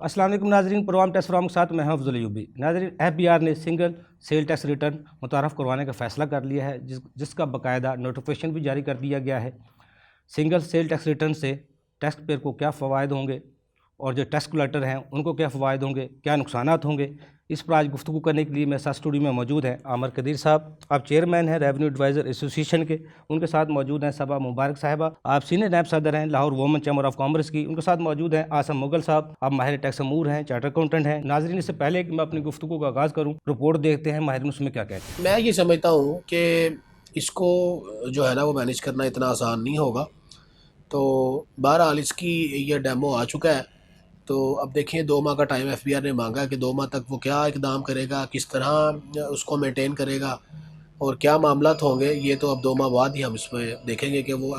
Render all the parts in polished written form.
अस्सलाम वालेकुम नाज़रीन, प्रोग्राम टैक्स प्रोग्राम के साथ मैं हूं अफजल अयूबी। नाज़रीन, एफबीआर ने सिंगल सेल टैक्स रिटर्न मुतारफ़ करवाने का फ़ैसला कर लिया है, जिसका बाकायदा नोटिफिकेशन भी जारी कर दिया गया है। सिंगल सेल टैक्स रिटर्न से टैक्स पेयर को क्या फ़वायद होंगे और जो टैक्स कलेक्टर हैं उनको क्या फ़वायद होंगे, क्या नुकसानात होंगे, इस पर आज गुफ्तगू करने के लिए मेरे साथ स्टूडियो में मौजूद हैं आमिर कदीर साहब। आप चेयरमैन हैं रेवेन्यू एडवाइज़र एसोसिएशन के। उनके साथ मौजूद हैं सबा मुबारक साहिबा, आप सीनियर नायब सदर हैं Lahore women chamber of commerce की। उनके साथ मौजूद हैं आसम मुगल साहब, आप माहिर टैक्स अमूर हैं, चार्टर अकाउंटेंट हैं। नाज़रीन, इससे पहले कि मैं अपनी गुफ्तगू का आगाज़ करूँ, रिपोर्ट देखते हैं माहिर उसमें क्या कहते हैं। मैं ये समझता हूँ कि इसको जो है ना वो मैनेज करना इतना आसान नहीं होगा। तो बहरहाल इसकी ये डेमो आ चुका है। तो अब देखें 2 माह का टाइम एफबीआर ने मांगा है कि 2 माह तक वो क्या इकदाम करेगा, किस तरह उसको मेंटेन करेगा और क्या मामलात होंगे। ये तो अब 2 माह बाद ही हम इसमें देखेंगे कि वो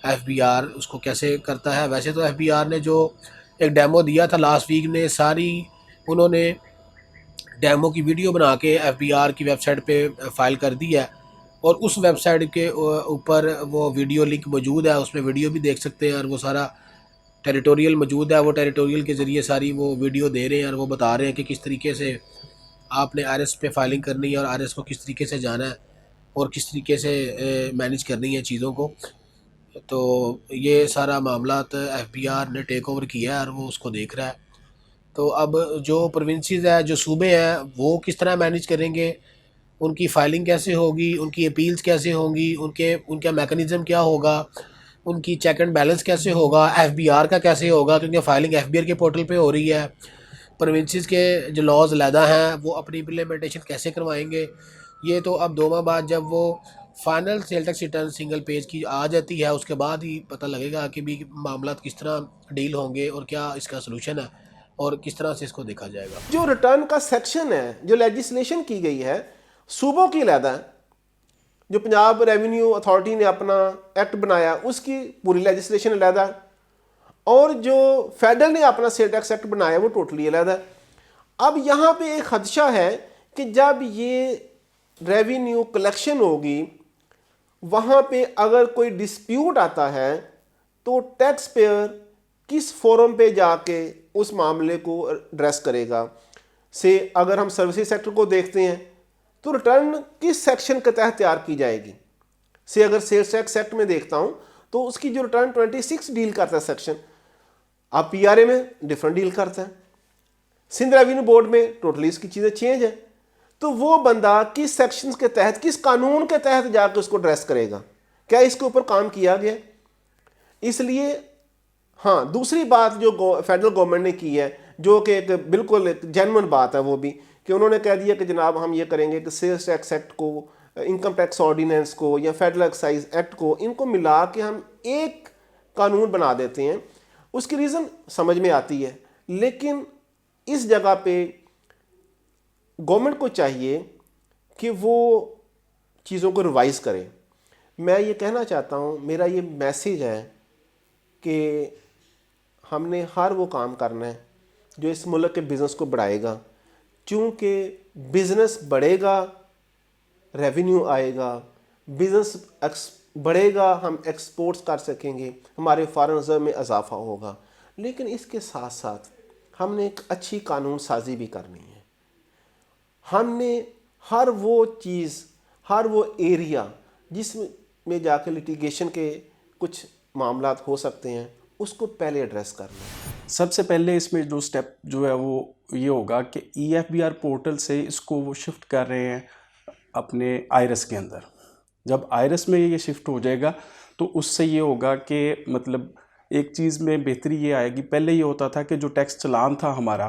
एफबीआर उसको कैसे करता है। वैसे तो एफबीआर ने जो एक डेमो दिया था लास्ट वीक ने सारी उन्होंने डेमो की वीडियो बना के एफबीआर की वेबसाइट पे फाइल कर दी है और उस वेबसाइट के ऊपर वो वीडियो लिंक मौजूद है, उसमें वीडियो भी देख सकते हैं और वो सारा टेरिटोरियल मौजूद है। वो टेरिटोरियल के ज़रिए सारी वो वीडियो दे रहे हैं और वो बता रहे हैं कि किस तरीके से आपने आरएस पे फाइलिंग करनी है और आरएस को किस तरीके से जाना है और किस तरीके से मैनेज करनी है चीज़ों को। तो ये सारा मामला एफबीआर ने टेक ओवर किया है और वो उसको देख रहा है। तो अब जो प्रोविंसेस है, जो सूबे हैं, वो किस तरह मैनेज करेंगे, उनकी फ़ाइलिंग कैसे होगी, उनकी अपील्स कैसे होंगी, उनका मैकेनिज़्म क्या होगा, उनकी चेक एंड बैलेंस कैसे होगा, एफबीआर का कैसे होगा, क्योंकि फ़ाइलिंग एफबीआर के पोर्टल पे हो रही है। प्रोविंसेस के जो लॉज अलहदा हैं वो अपनी इम्प्लीमेंटेशन कैसे करवाएंगे। ये तो अब 2 माह बाद जब वो final sale tax return single page की आ जाती है उसके बाद ही पता लगेगा कि भी मामला किस तरह डील होंगे और क्या इसका सलूशन है और किस तरह से इसको देखा जाएगा। जो रिटर्न का सेक्शन है, जो लेजिस्लेशन की गई है सूबों की अलहदा है। जो पंजाब रेवेन्यू अथॉरिटी ने अपना एक्ट बनाया उसकी पूरी लेजिस्लेशन अलहदा है और जो फेडरल ने अपना सेल टैक्स एक्ट बनाया वो टोटली अलहदा है। अब यहाँ पे एक खदशा है कि जब ये रेवेन्यू कलेक्शन होगी वहाँ पे अगर कोई डिस्प्यूट आता है तो टैक्स पेयर किस फोरम पे जाके उस मामले को एड्रेस करेगा। से अगर हम सर्विसेज सेक्टर को देखते हैं तो रिटर्न किस सेक्शन के तहत तैयार की जाएगी। से अगर सेल्स टैक्स एक्ट में देखता हूं तो उसकी जो रिटर्न 26 डील करता है सेक्शन, अब पीआरए में डिफरेंट डील करता है, सिंध रेवेन्यू बोर्ड में टोटली इसकी चीज़ें चेंज है। तो वो बंदा किस सेक्शन के तहत, किस कानून के तहत जाकर उसको एड्रेस करेगा, क्या इसके ऊपर काम किया गया। इसलिए हाँ, दूसरी बात जो फेडरल गवर्नमेंट ने की है जो कि एक बिल्कुल जेन्युइन बात है वो भी, कि उन्होंने कह दिया कि जनाब हम ये करेंगे कि सेल्स टैक्स एक्ट को, इनकम टैक्स ऑर्डिनेंस को या फेडरल एक्साइज एक्ट को, इनको मिला के हम एक कानून बना देते हैं। उसकी रीज़न समझ में आती है, लेकिन इस जगह पे गवर्नमेंट को चाहिए कि वो चीज़ों को रिवाइज करे। मैं ये कहना चाहता हूँ, मेरा ये मैसेज है कि हमने हर वो काम करना है जो इस मुल्क के बिज़नेस को बढ़ाएगा। चूँकि बिज़नेस बढ़ेगा रेवेन्यू आएगा, बिज़नेस बढ़ेगा हम एक्सपोर्ट्स कर सकेंगे, हमारे फॉरेन रिजर्व में इजाफा होगा। लेकिन इसके साथ साथ हमने एक अच्छी कानून साजी भी करनी है। हमने हर वो चीज़, हर वो एरिया जिसमें जाके लिटिगेशन के कुछ मामलात हो सकते हैं उसको पहले एड्रेस करना है। सबसे पहले इसमें जो स्टेप जो है वो ये होगा कि EFBR पोर्टल से इसको वो शिफ्ट कर रहे हैं अपने आयरस के अंदर। जब आयरस में ये शिफ्ट हो जाएगा तो उससे ये होगा कि मतलब एक चीज़ में बेहतरी ये आएगी। पहले ये होता था कि जो टैक्स चालान था हमारा,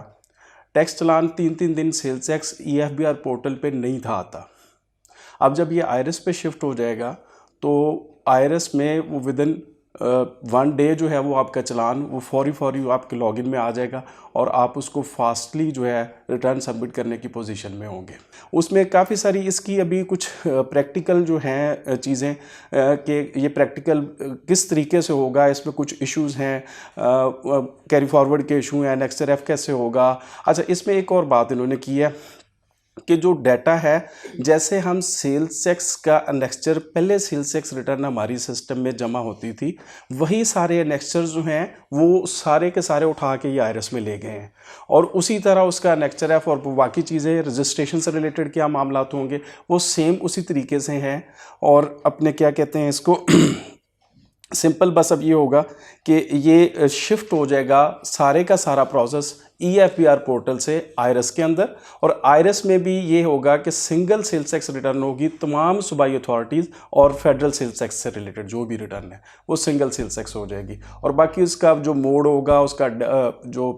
टैक्स चालान 3-3 दिन सेल्स टैक्स EFBR पोर्टल पे नहीं था आता। अब जब ये आयरस पे शिफ्ट हो जाएगा तो आयरस में वो विदिन 1 डे जो है वो आपका चलान वो फौरी आपके लॉगिन में आ जाएगा और आप उसको फास्टली जो है रिटर्न सबमिट करने की पोजीशन में होंगे। उसमें काफ़ी सारी इसकी अभी कुछ प्रैक्टिकल जो हैं चीज़ें कि ये प्रैक्टिकल किस तरीके से होगा, इसमें कुछ इश्यूज़ हैं, कैरी फॉरवर्ड के इशू हैं, नेक्स्ट रेफ कैसे होगा। अच्छा, इसमें एक और बात इन्होंने की है कि जो डाटा है, जैसे हम सेल्स टैक्स का अनेक्स्चर, पहले सेल्स टैक्स रिटर्न हमारी सिस्टम में जमा होती थी, वही सारे अनेक्स्चर जो हैं वो सारे के सारे उठा के ये आईआरएस में ले गए हैं, और उसी तरह उसका अनेक्स्चर है और बाकी चीज़ें रजिस्ट्रेशन से रिलेटेड क्या मामला होंगे वो सेम उसी तरीके से हैं। और अपने क्या कहते हैं इसको सिंपल बस अब ये होगा कि ये शिफ्ट हो जाएगा सारे का सारा प्रोसेस EFBR पोर्टल से आईरस के अंदर, और आईरस में भी ये होगा कि सिंगल सेल्स टैक्स रिटर्न होगी तमाम सूबाई अथॉरिटीज़, और फेडरल सेल्स टैक्स से रिलेटेड जो भी रिटर्न है वो सिंगल सेल्स टैक्स हो जाएगी। और बाकी उसका जो मोड होगा, उसका जो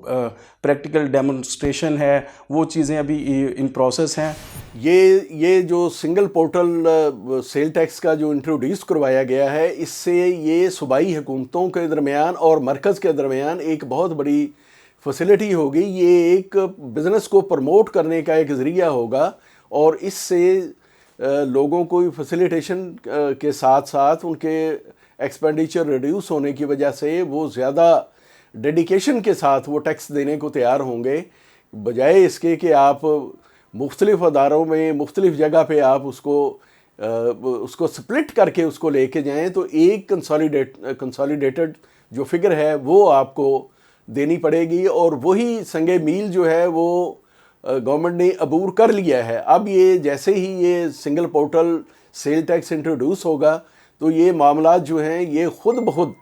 प्रैक्टिकल डेमोन्स्ट्रेशन है, वो चीज़ें अभी इन प्रोसेस हैं। ये जो सिंगल पोर्टल सेल टैक्स का जो इंट्रोड्यूस करवाया गया है, इससे ये सूबाई हुकूमतों के दरमियान और मरकज़ के दरमियान एक बहुत बड़ी फैसिलिटी होगी। ये एक बिज़नेस को प्रमोट करने का एक ज़रिया होगा, और इससे लोगों को फैसिलिटेशन के साथ साथ उनके एक्सपेंडिचर रिड्यूस होने की वजह से वो ज़्यादा डेडिकेशन के साथ वो टैक्स देने को तैयार होंगे, बजाय इसके कि आप मुख्तलिफ़ अदारों में मुख्तलिफ़ जगह पे आप उसको स्प्लिट करके उसको लेके जाएं, तो एक कंसोलिडेटेड जो फिगर है वो आपको देनी पड़ेगी। और वही संगे मील जो है वो गवर्नमेंट ने अबूर कर लिया है। अब ये जैसे ही ये single portal sale tax introduce होगा, तो ये मामला जो हैं ये खुद ब खुद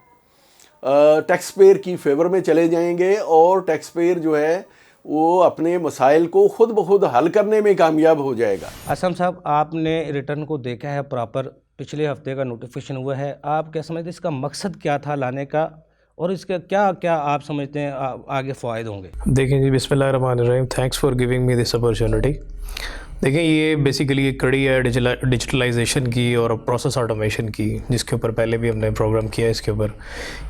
टैक्स पेयर की फेवर में चले जाएंगे, और टैक्स पेयर जो है वो अपने मसाइल को खुद ब खुद हल करने में कामयाब हो जाएगा। असम साहब, आपने रिटर्न को देखा है प्रॉपर, पिछले हफ्ते का नोटिफिकेशन हुआ है, आप क्या समझते हैं इसका मकसद क्या था लाने का, और इसका क्या क्या आप समझते हैं आगे फ़ायदे होंगे? देखिए जी, बिस्मिल्लाहिर्रहमानिर्रहीम, thanks for giving me this opportunity. देखिए, ये बेसिकली एक कड़ी है डिजिटलाइजेशन की और प्रोसेस ऑटोमेशन की, जिसके ऊपर पहले भी हमने प्रोग्राम किया है इसके ऊपर,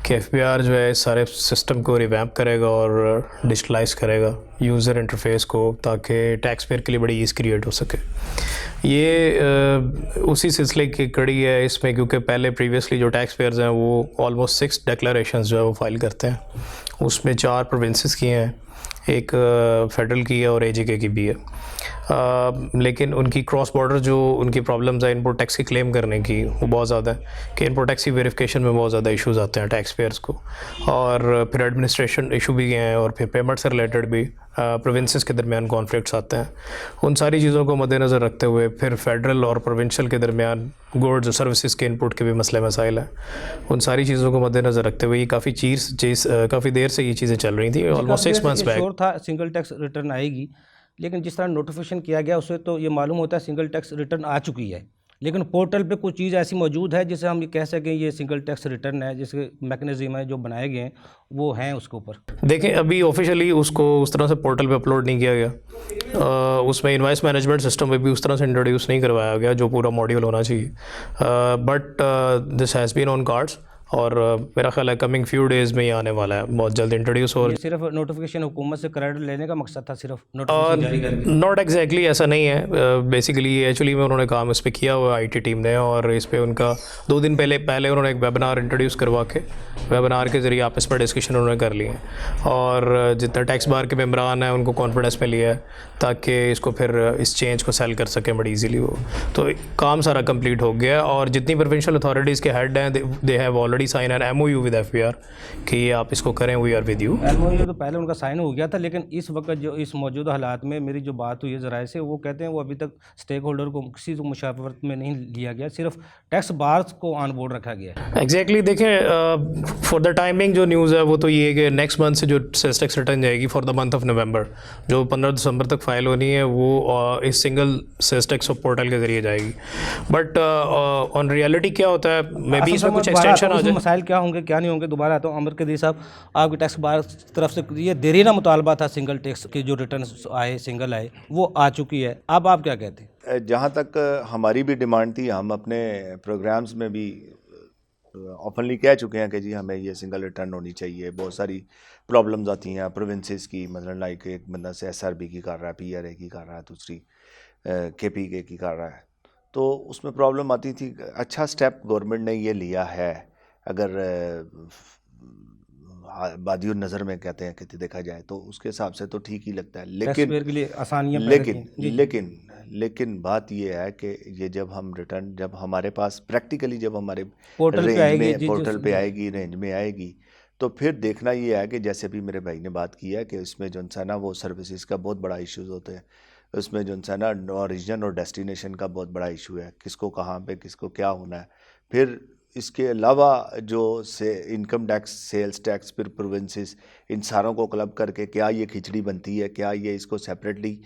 कि FBR जो है सारे सिस्टम को रिवैम्प करेगा और डिजिटलाइज करेगा यूज़र इंटरफेस को, ताकि टैक्स पेयर के लिए बड़ी ईज़ क्रिएट हो सके। ये उसी सिलसिले की कड़ी है इसमें, क्योंकि पहले प्रीवियसली जो टैक्स पेयर्स हैं वो ऑलमोस्ट 6 डिक्लेरेशंस जो है वो फाइल करते हैं, उसमें 4 प्रोविंसेस की हैं, एक फेडरल की है और AJK की भी है। लेकिन उनकी क्रॉस बॉर्डर जो उनकी प्रॉब्लम्स है इनपुट टैक्स की क्लेम करने की, वो बहुत ज़्यादा है कि इनपुट टैक्स की वेरिफिकेशन में बहुत ज़्यादा इश्यूज़ आते हैं टैक्स पेयर्स को, और फिर एडमिनिस्ट्रेशन इशू भी हैं, और फिर पेमेंट से रिलेटेड भी प्रोविंसेस के दरमियान कॉन्फ्लिक्ट्स आते हैं। उन सारी चीज़ों को मद्देनज़र रखते हुए फिर फेडरल और प्रोविंशियल के दरमियान गुड्स और सर्विसेज के इनपुट के भी मसले मसाइल हैं। उन सारी चीज़ों को मद्देनज़र रखते हुए ये काफ़ी देर से ये चीज़ें चल रही थी, ऑलमोस्ट 6 मंथ्स बैक। श्योर था सिंगल टैक्स रिटर्न आएगी, लेकिन जिस तरह नोटिफिकेशन किया गया उससे तो ये मालूम होता है सिंगल टैक्स रिटर्न आ चुकी है, लेकिन पोर्टल पे कुछ चीज़ ऐसी मौजूद है जिसे हम ये कह सकें ये सिंगल टैक्स रिटर्न है, जिसके मैकेनिज्म है जो बनाए गए हैं वो हैं उसके ऊपर। देखें, अभी ऑफिशियली उसको उस तरह से पोर्टल पे अपलोड नहीं किया गया, उसमें इनवॉइस मैनेजमेंट सिस्टम में भी उस तरह से इंट्रोड्यूस नहीं करवाया गया जो पूरा मॉड्यूल होना चाहिए, but this has been on cards, और मेरा ख्याल है कमिंग फ्यू डेज़ में ये आने वाला है, बहुत जल्द इंट्रोड्यूस हो। सिर्फ नोटिफिकेशन हुकूमत से क्रेडिट लेने का मकसद था, सिर्फ नोटिफिकेशन जारी करके? नॉट एग्जैक्टली ऐसा नहीं है। बेसिकली एक्चुअली में उन्होंने काम इस पर किया हुआ IT टीम ने, और इस पर उनका 2 दिन पहले उन्होंने एक वेबिनार इंट्रोड्यूस करवा के, वेबिनार के ज़रिए आपस में डिस्कशन उन्होंने कर लिए, और जितना टैक्स बार के मेम्बरान हैं उनको कॉन्फिडेंस में लिया है ताकि इसको फिर इस चेंज को सेल कर सकें बड़ी ईजीली। वो तो काम सारा कंप्लीट हो गया, और जितनी प्रोविंशियल अथॉरिटीज़ के हेड हैं they have already sign an MOU with FBR कि आप इसको करें, we are with you. MOU तो पहले उनका साइन हो गया था, लेकिन इस वक्त जो इस मौजूदा हालात में मेरी जो बात हुई है ज़राए से, वो कहते हैं वो अभी तक स्टेक होल्डर को किसी को मुशावरत में नहीं लिया गया, सिर्फ टैक्स बार्स को ऑन बोर्ड रखा गया। एग्जैक्टली देखें, फॉर द टाइमिंग जो न्यूज़ है वो तो ये है कि नेक्स्ट मंथ से जो सेल्स टैक्स रिटर्न जाएगी for the month of November, जो 15 दिसंबर तक फाइल होनी है, वो इस सिंगल सेल्स टैक्स पोर्टल के ज़रिए जाएगी। बट ऑन रियलिटी क्या होता है, मे बी इसमें कुछ एक्सटेंशन आ जाए। मसाइल क्या होंगे क्या नहीं होंगे, दोबारा आता हूँ अमर कदीर साहब, आपके टैक्स बार तरफ से ये देरीना मुतालबा था सिंगल टैक्स के जो रिटर्न आए सिंगल आए वो आ चुकी है, अब आप क्या कहते हैं? जहाँ तक हमारी भी डिमांड थी, हम अपने प्रोग्राम्स में भी ओपनली कह चुके हैं कि जी हमें ये सिंगल रिटर्न होनी चाहिए। बहुत सारी प्रॉब्लम्स आती हैं प्रोविंसेस की, मतलब लाइक एक बंदा से SRB की कर रहा है, PRA की कर रहा है, दूसरी KPK की कर रहा है, तो उसमें प्रॉब्लम आती थी। अच्छा स्टेप गवर्नमेंट ने ये लिया है, अगर बादियों नज़र में कहते हैं कि देखा जाए तो उसके हिसाब से तो ठीक ही लगता है, टैक्स लेकिन पेयर के लिए आसानियाँ पैदा की हैं। जी, जी। लेकिन बात ये है कि ये जब हम रिटर्न, जब हमारे पास प्रैक्टिकली, जब हमारे पोर्टल पे रेंज आएगी, में, जी, पोर्टल पे जी। आएगी, रेंज में आएगी, तो फिर देखना ये है कि जैसे भी मेरे भाई ने बात की है कि इसमें जो है ना वो सर्विसेज का बहुत बड़ा इश्यूज होते हैं, उसमें जो है ना ओरिजिन और डेस्टिनेशन का बहुत बड़ा इशू है, किसको कहाँ पे किसको क्या होना है। फिर इसके अलावा जो से इनकम टैक्स, सेल्स टैक्स, फिर प्रोविंसेस, इन सारों को क्लब करके क्या ये खिचड़ी बनती है, क्या ये इसको सेपरेटली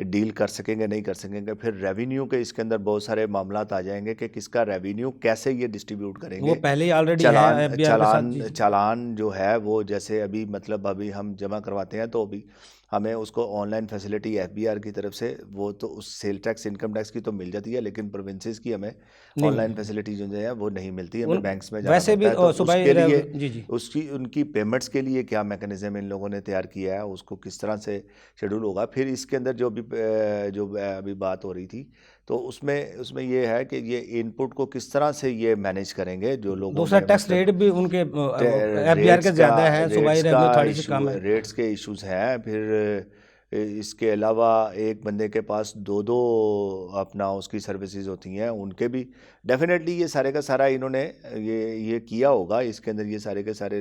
डील कर सकेंगे, नहीं कर सकेंगे। फिर रेवेन्यू के इसके अंदर बहुत सारे मामलात आ जाएंगे कि किसका रेवेन्यू कैसे ये डिस्ट्रीब्यूट वो करेंगे। पहले ही ऑलरेडी है चालान एफबीआर के साथ। चालान जी, जी। चालान जो है वो जैसे अभी मतलब अभी हम जमा करवाते हैं तो अभी हमें उसको ऑनलाइन फैसिलिटी एफबीआर की तरफ से वो तो उस सेल टैक्स, इनकम टैक्स की तो मिल जाती है, लेकिन प्रोविंसेस की हमें नहीं ऑनलाइन मिलती। फैसिलिटी जो है वो नहीं मिलती, हमें उन बैंक्स में जाना वैसे भी पड़ता है। तो सुबह उसके लिए जी, जी। उसकी उनकी पेमेंट्स के लिए क्या मैकेनिज्म इन लोगों ने तैयार किया है, उसको किस तरह से शेड्यूल होगा। फिर इसके अंदर जो अभी बात हो रही थी तो उसमें ये है कि ये इनपुट को किस तरह से ये मैनेज करेंगे, जो लोगों दूसरा ने टैक्स मतलब रेट भी उनके एफबीआर रेट्स के ज़्यादा है, सूबाई रेट्स का रेवेन्यू थोड़ी सी इशू, कम है। रेट्स के इश्यूज हैं। फिर इसके अलावा एक बंदे के पास दो अपना उसकी सर्विसेज होती हैं, उनके भी डेफिनेटली ये सारे का सारा इन्होंने ये किया होगा, इसके अंदर ये सारे के सारे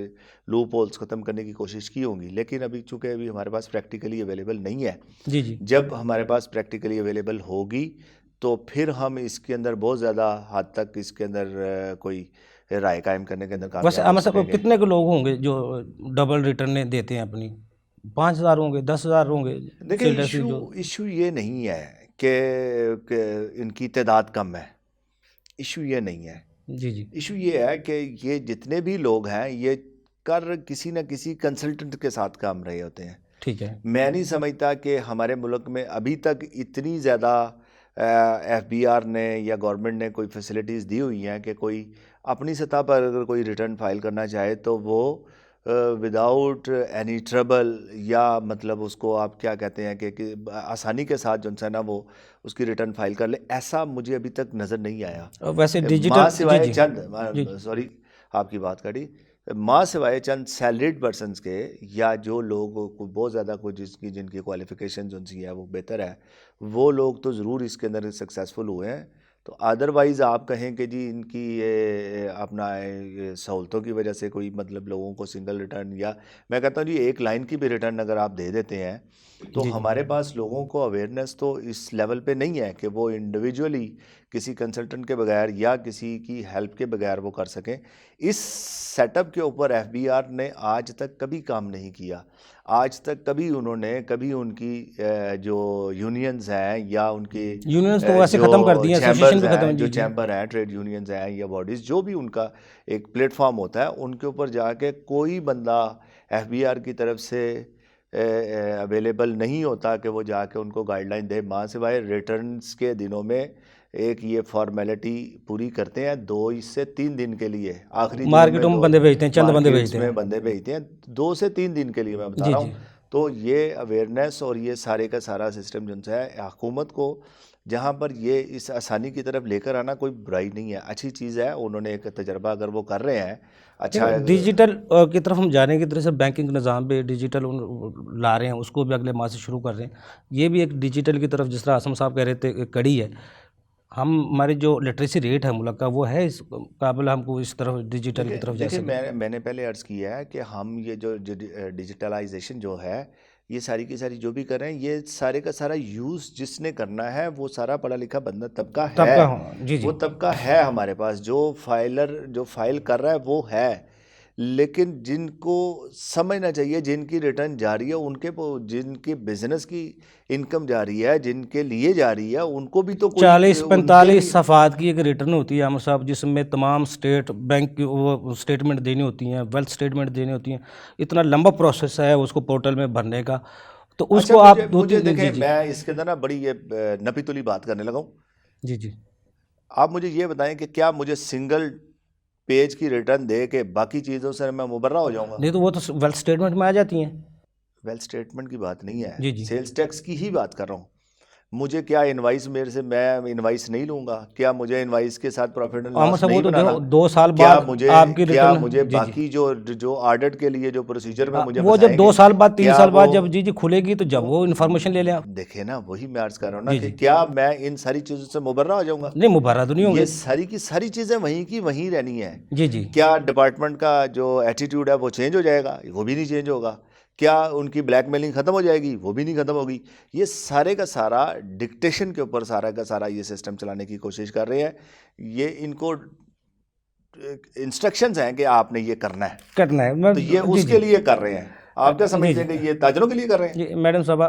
लूप होल्स ख़त्म करने की कोशिश की होंगी। लेकिन अभी चूँकि अभी हमारे पास प्रैक्टिकली अवेलेबल नहीं है, जी, जी। जब हमारे पास प्रैक्टिकली अवेलेबल होगी तो फिर हम इसके अंदर बहुत ज़्यादा हद तक इसके अंदर कोई राय कायम करने के अंदर वैसे कामयाब हो हमारे साथ सकेंगे। कितने के लोग होंगे जो डबल रिटर्न देते हैं अपनी? 5,000 होंगे, 10,000 होंगे देखिए, सेल टैक्स की जो। इशू ये नहीं है कि इनकी तादाद कम है, इशू ये नहीं है। जी, जी। इशू ये है कि ये जितने भी लोग हैं ये कर किसी न किसी कंसल्टेंट के साथ काम रहे होते हैं। ठीक है। मैं नहीं समझता कि हमारे मुल्क में अभी तक इतनी ज़्यादा एफबीआर ने या गवर्नमेंट ने कोई फैसिलिटीज़ दी हुई हैं कि कोई अपनी सतह पर अगर कोई रिटर्न फाइल करना चाहे तो वो विदाउट एनी ट्रबल, या मतलब उसको आप क्या कहते हैं कि आसानी के साथ जो है ना वो उसकी रिटर्न फाइल कर ले, ऐसा मुझे अभी तक नज़र नहीं आया। वैसे डिजिटल माँ सिवाय जी, जी। चंद, सॉरी आपकी बात करी, माँ सिवाय चंद सैलरीड पर्सनस के, या जो लोग को बहुत ज़्यादा कोई जिनकी क्वालिफिकेशन जो है वो बेहतर है, वो लोग तो ज़रूर इसके अंदर सक्सेसफुल हुए हैं। तो अदरवाइज़ आप कहें कि जी इनकी ये अपना ये सहूलतों की वजह से कोई मतलब लोगों को सिंगल रिटर्न, या मैं कहता हूँ जी एक लाइन की भी रिटर्न अगर आप दे देते हैं तो जी, जी। हमारे पास लोगों को अवेयरनेस तो इस लेवल पे नहीं है कि वो इंडिविजुअली किसी कंसल्टेंट के बगैर या किसी की हेल्प के बगैर वो कर सकें। इस सेटअप के ऊपर एफबीआर ने आज तक कभी काम नहीं किया। आज तक कभी उनकी जो यूनियंस हैं या उनकी यूनियंस तो वैसे खत्म कर दिए हैं, एसोसिएशन भी खत्म है। जो जी, जी। चैम्बर हैं, ट्रेड यूनियंस हैं या बॉडीज़, जो भी उनका एक प्लेटफॉर्म होता है, उनके ऊपर जाके कोई बंदा एफबीआर की तरफ से अवेलेबल नहीं होता कि वो जाके उनको गाइडलाइन दे। माँ सिवाय रिटर्न्स के दिनों में एक ये फॉर्मेलिटी पूरी करते हैं 2 से 3 दिन के लिए, आखिरी दिनों मार्केटों में बंदे भेजते हैं, चंद बंदे मार्केट्स भेजते में हैं। बंदे भेजते हैं 2 से 3 दिन के लिए, मैं बता जी, रहा जी। हूँ। तो ये अवेयरनेस और ये सारे का सारा सिस्टम जो है हुकूमत को जहाँ पर ये इस आसानी की तरफ लेकर आना कोई बुराई नहीं है, अच्छी चीज़ है। उन्होंने एक तजर्बा अगर वो कर रहे हैं अच्छा है। डिजिटल की तरफ हम जा रहे हैं, की तरह से बैंकिंग निज़ाम पे डिजिटल ला रहे हैं, उसको भी अगले माह से शुरू कर रहे हैं। ये भी एक डिजिटल की तरफ, जिस तरह आसम साहब कह रहे थे, एक कड़ी है। हमारी जो लिटरेसी रेट है मुल्क का, वो है इस काबिल हमको इस तरफ डिजिटल की तरफ जा देखिए, सके। मैंने पहले अर्ज़ किया है कि हम ये जो डिजिटलाइजेशन जो है, ये सारी की सारी जो भी कर रहे हैं, ये सारे का सारा यूज़ जिसने करना है वो सारा पढ़ा लिखा बंदा तबका है। जी, जी। वो तबका है हमारे पास, जो फाइल कर रहा है वो है। लेकिन जिनको समझना चाहिए, जिनकी रिटर्न जा रही है, जिनकी बिजनेस की इनकम जा रही है, जिनके लिए जा रही है, उनको भी तो 40-45 सफ़ात की एक रिटर्न होती है आम साहब, जिसमें तमाम स्टेट बैंक की वो स्टेटमेंट देनी होती हैं, वेल्थ स्टेटमेंट देनी होती हैं। इतना लंबा प्रोसेस है उसको पोर्टल में भरने का, तो उसको अच्छा, आप मुझे जी, देखें, जी। मैं इसके अंदर ना बड़ी ये नपी-तुली बात करने लगा हूँ। जी, जी। आप मुझे ये बताएं कि क्या मुझे सिंगल पेज की रिटर्न दे के बाकी चीज़ों से मैं मुबर्रा हो जाऊंगा? नहीं तो वो तो वेल्थ स्टेटमेंट में आ जाती हैं। वेल्थ स्टेटमेंट की बात नहीं है, जी, जी। सेल्स टैक्स की ही बात कर रहा हूँ। मुझे क्या इनवाइस मेरे से, मैं इनवाइस नहीं लूंगा क्या? मुझे इनवाइस के साथ प्रॉफिट एंड आमद लॉस साहब, नहीं वो तो बनाना? 2 साल क्या बाद मुझे आपकी क्या रिटर्न, मुझे जी जी, बाकी जो ऑडिट के लिए जो प्रोसीजर में मुझे वो जब 2 बताएंगे, साल बाद 3 क्या साल बाद वो जब जी जी खुलेगी तो जब वो इन्फॉर्मेशन ले लें आप। देखे ना, वही मैं अर्ज कर रहा हूँ ना जी कि जी, क्या मैं इन सारी चीज़ों से मुबर्रा हो जाऊंगा? नहीं मुबर्रा तो नहीं ये होंगे। सारी की सारी चीज़ें वहीं की वहीं रहनी है। जी जी, क्या डिपार्टमेंट का जो एटीट्यूड है वो चेंज हो जाएगा? वो भी नहीं चेंज होगा। क्या उनकी ब्लैकमेलिंग ख़त्म हो जाएगी? वो भी नहीं ख़त्म होगी। ये सारे का सारा डिक्टेशन के ऊपर सारा का सारा ये सिस्टम चलाने की कोशिश कर रहे हैं। ये इनको इंस्ट्रक्शंस हैं कि आपने ये करना है, करना है मैं, तो ये जी उसके जी लिए कर रहे हैं। आप क्या जी समझते जी हैं कि ये ताजरों के लिए कर रहे हैं? जी। मैडम साहबा,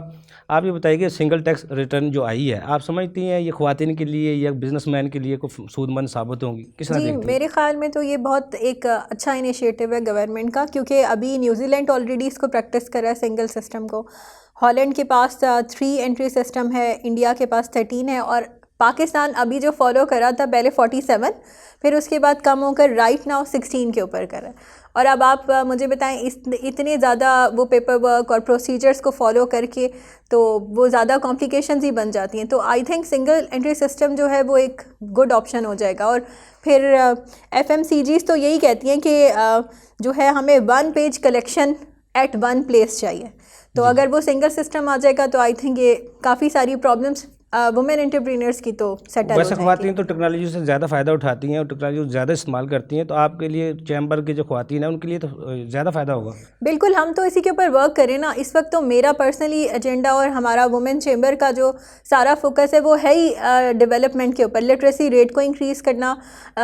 आप ये बताइए कि सिंगल टैक्स रिटर्न जो आई है, आप समझती हैं ये ख्वातीन के लिए या बिजनेसमैन के लिए कोई सूदमंद साबित होंगी? किस तरह जी, देखती हैं? मेरे ख्याल में तो ये बहुत एक अच्छा इनिशिएटिव है गवर्नमेंट का, क्योंकि अभी न्यूजीलैंड ऑलरेडी इसको प्रैक्टिस कर रहा है सिंगल सिस्टम को। हॉलैंड के पास 3 एंट्री सिस्टम है, इंडिया के पास 13 है, और पाकिस्तान अभी जो फॉलो कर रहा था पहले 47, फिर उसके बाद कम होकर राइट नाउ 16 के ऊपर कर रहा है। और अब आप मुझे बताएं, इतने ज़्यादा वो पेपर वर्क और प्रोसीजर्स को फॉलो करके तो वो ज़्यादा कॉम्प्लिकेशंस ही बन जाती हैं। तो I think single entry system जो है वो एक गुड ऑप्शन हो जाएगा। और फिर FMCGs तो यही कहती हैं कि जो है हमें 1 पेज कलेक्शन एट 1 प्लेस चाहिए। तो अगर वो सिंगल सिस्टम आ जाएगा तो आई थिंक ये काफ़ी सारी प्रॉब्लम्स वुमेन एंटरप्रेन्योर्स की तो सेटल हो वैसे जाएगी। ख्वातीन तो टेक्नोलॉजी से ज़्यादा फ़ायदा उठाती हैं और टेक्नोलॉजी को ज़्यादा इस्तेमाल करती हैं, तो आपके लिए चैम्बर की जो ख्वातीन है उनके लिए तो ज़्यादा फ़ायदा होगा। बिल्कुल, हम तो इसी के ऊपर वर्क करें ना। इस वक्त तो मेरा पर्सनली एजेंडा और हमारा वुमेन चेंबर का जो सारा फोकस है वो है ही डेवलपमेंट के ऊपर, लिटरेसी रेट को इंक्रीज़ करना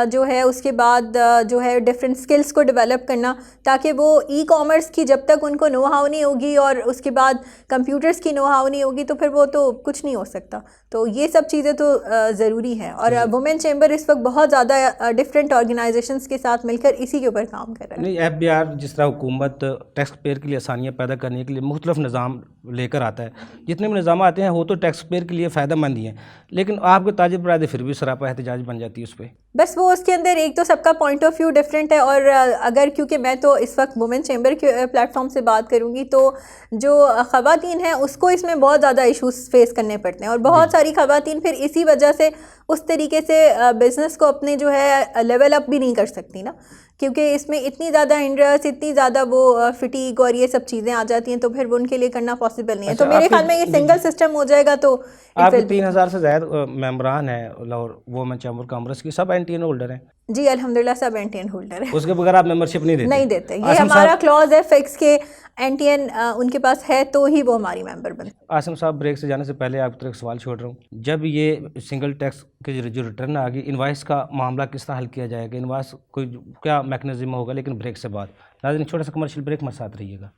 जो है, उसके बाद जो है डिफरेंट स्किल्स को डेवलप करना, ताकि वो ई-कॉमर्स की जब तक उनको नो हाउ नहीं होगी और उसके बाद कंप्यूटर्स की नो हाउ नहीं होगी तो फिर वो तो कुछ नहीं हो सकता। तो ये सब चीज़ें तो ज़रूरी हैं। और वुमेन चेंबर इस वक्त बहुत ज़्यादा डिफरेंट ऑर्गेनाइजेशंस के साथ मिलकर इसी के ऊपर काम कर रहा है। नहीं, FBR जिस तरह हुकूमत टैक्स पेयर के लिए आसानियाँ पैदा करने के लिए मुख्तलिफ निज़ाम लेकर आता है, जितने भी निज़ाम आते हैं वो तो टैक्स पेयर के लिए फ़ायदेमंद ही हैं, लेकिन आपके ताजिर बरादरी फिर भी सरापा एहतजाज बन जाती है उस पर। बस वो उसके अंदर एक तो सबका पॉइंट ऑफ व्यू डिफरेंट है। और अगर क्योंकि मैं तो इस वक्त वुमेन चेंबर के प्लेटफॉर्म से बात करूंगी, तो जो ख़वातीन हैं उसको इसमें बहुत ज़्यादा इश्यूज फेस करने पड़ते हैं, और बहुत सारी ख़वातीन फिर इसी वजह से उस तरीके से बिज़नेस को अपने जो है लेवल अप भी नहीं कर सकती ना, क्योंकि इसमें इतनी ज़्यादा इंटरेस्ट, इतनी ज़्यादा वो फिटीग और ये सब चीज़ें आ जाती हैं, तो फिर वो उनके लिए करना पॉसिबल नहीं है। अच्छा, तो मेरे आपके- ख्याल में ये सिंगल सिस्टम हो जाएगा तो आपके 3000 से ज़्यादा मेम्बरान हैं लाहौर वुमेन चैम्बर कामर्स की, सब NTN होल्डर हैं? जी अल्हम्दुलिल्लाह सब NTN होल्डर है। उसके बगैर आप मेंबरशिप नहीं देते? नहीं देते, ये आसिम हमारा साहब, क्लॉज है फिक्स के NTN उनके पास है तो ही वो हमारी मेंबर बनते। आसिम साहब, ब्रेक से जाने से पहले आपकी तरफ एक सवाल छोड़ रहा हूँ। जब ये सिंगल टैक्स के जो रिटर्न आ गई, इनवाइस का मामला किस तरह हल किया जाएगा? इनवाइस कोई क्या मैकेनिज्म होगा? लेकिन ब्रेक से बाद नाज़रीन, छोटा सा कमर्शियल ब्रेक, हमारे साथ रहिएगा।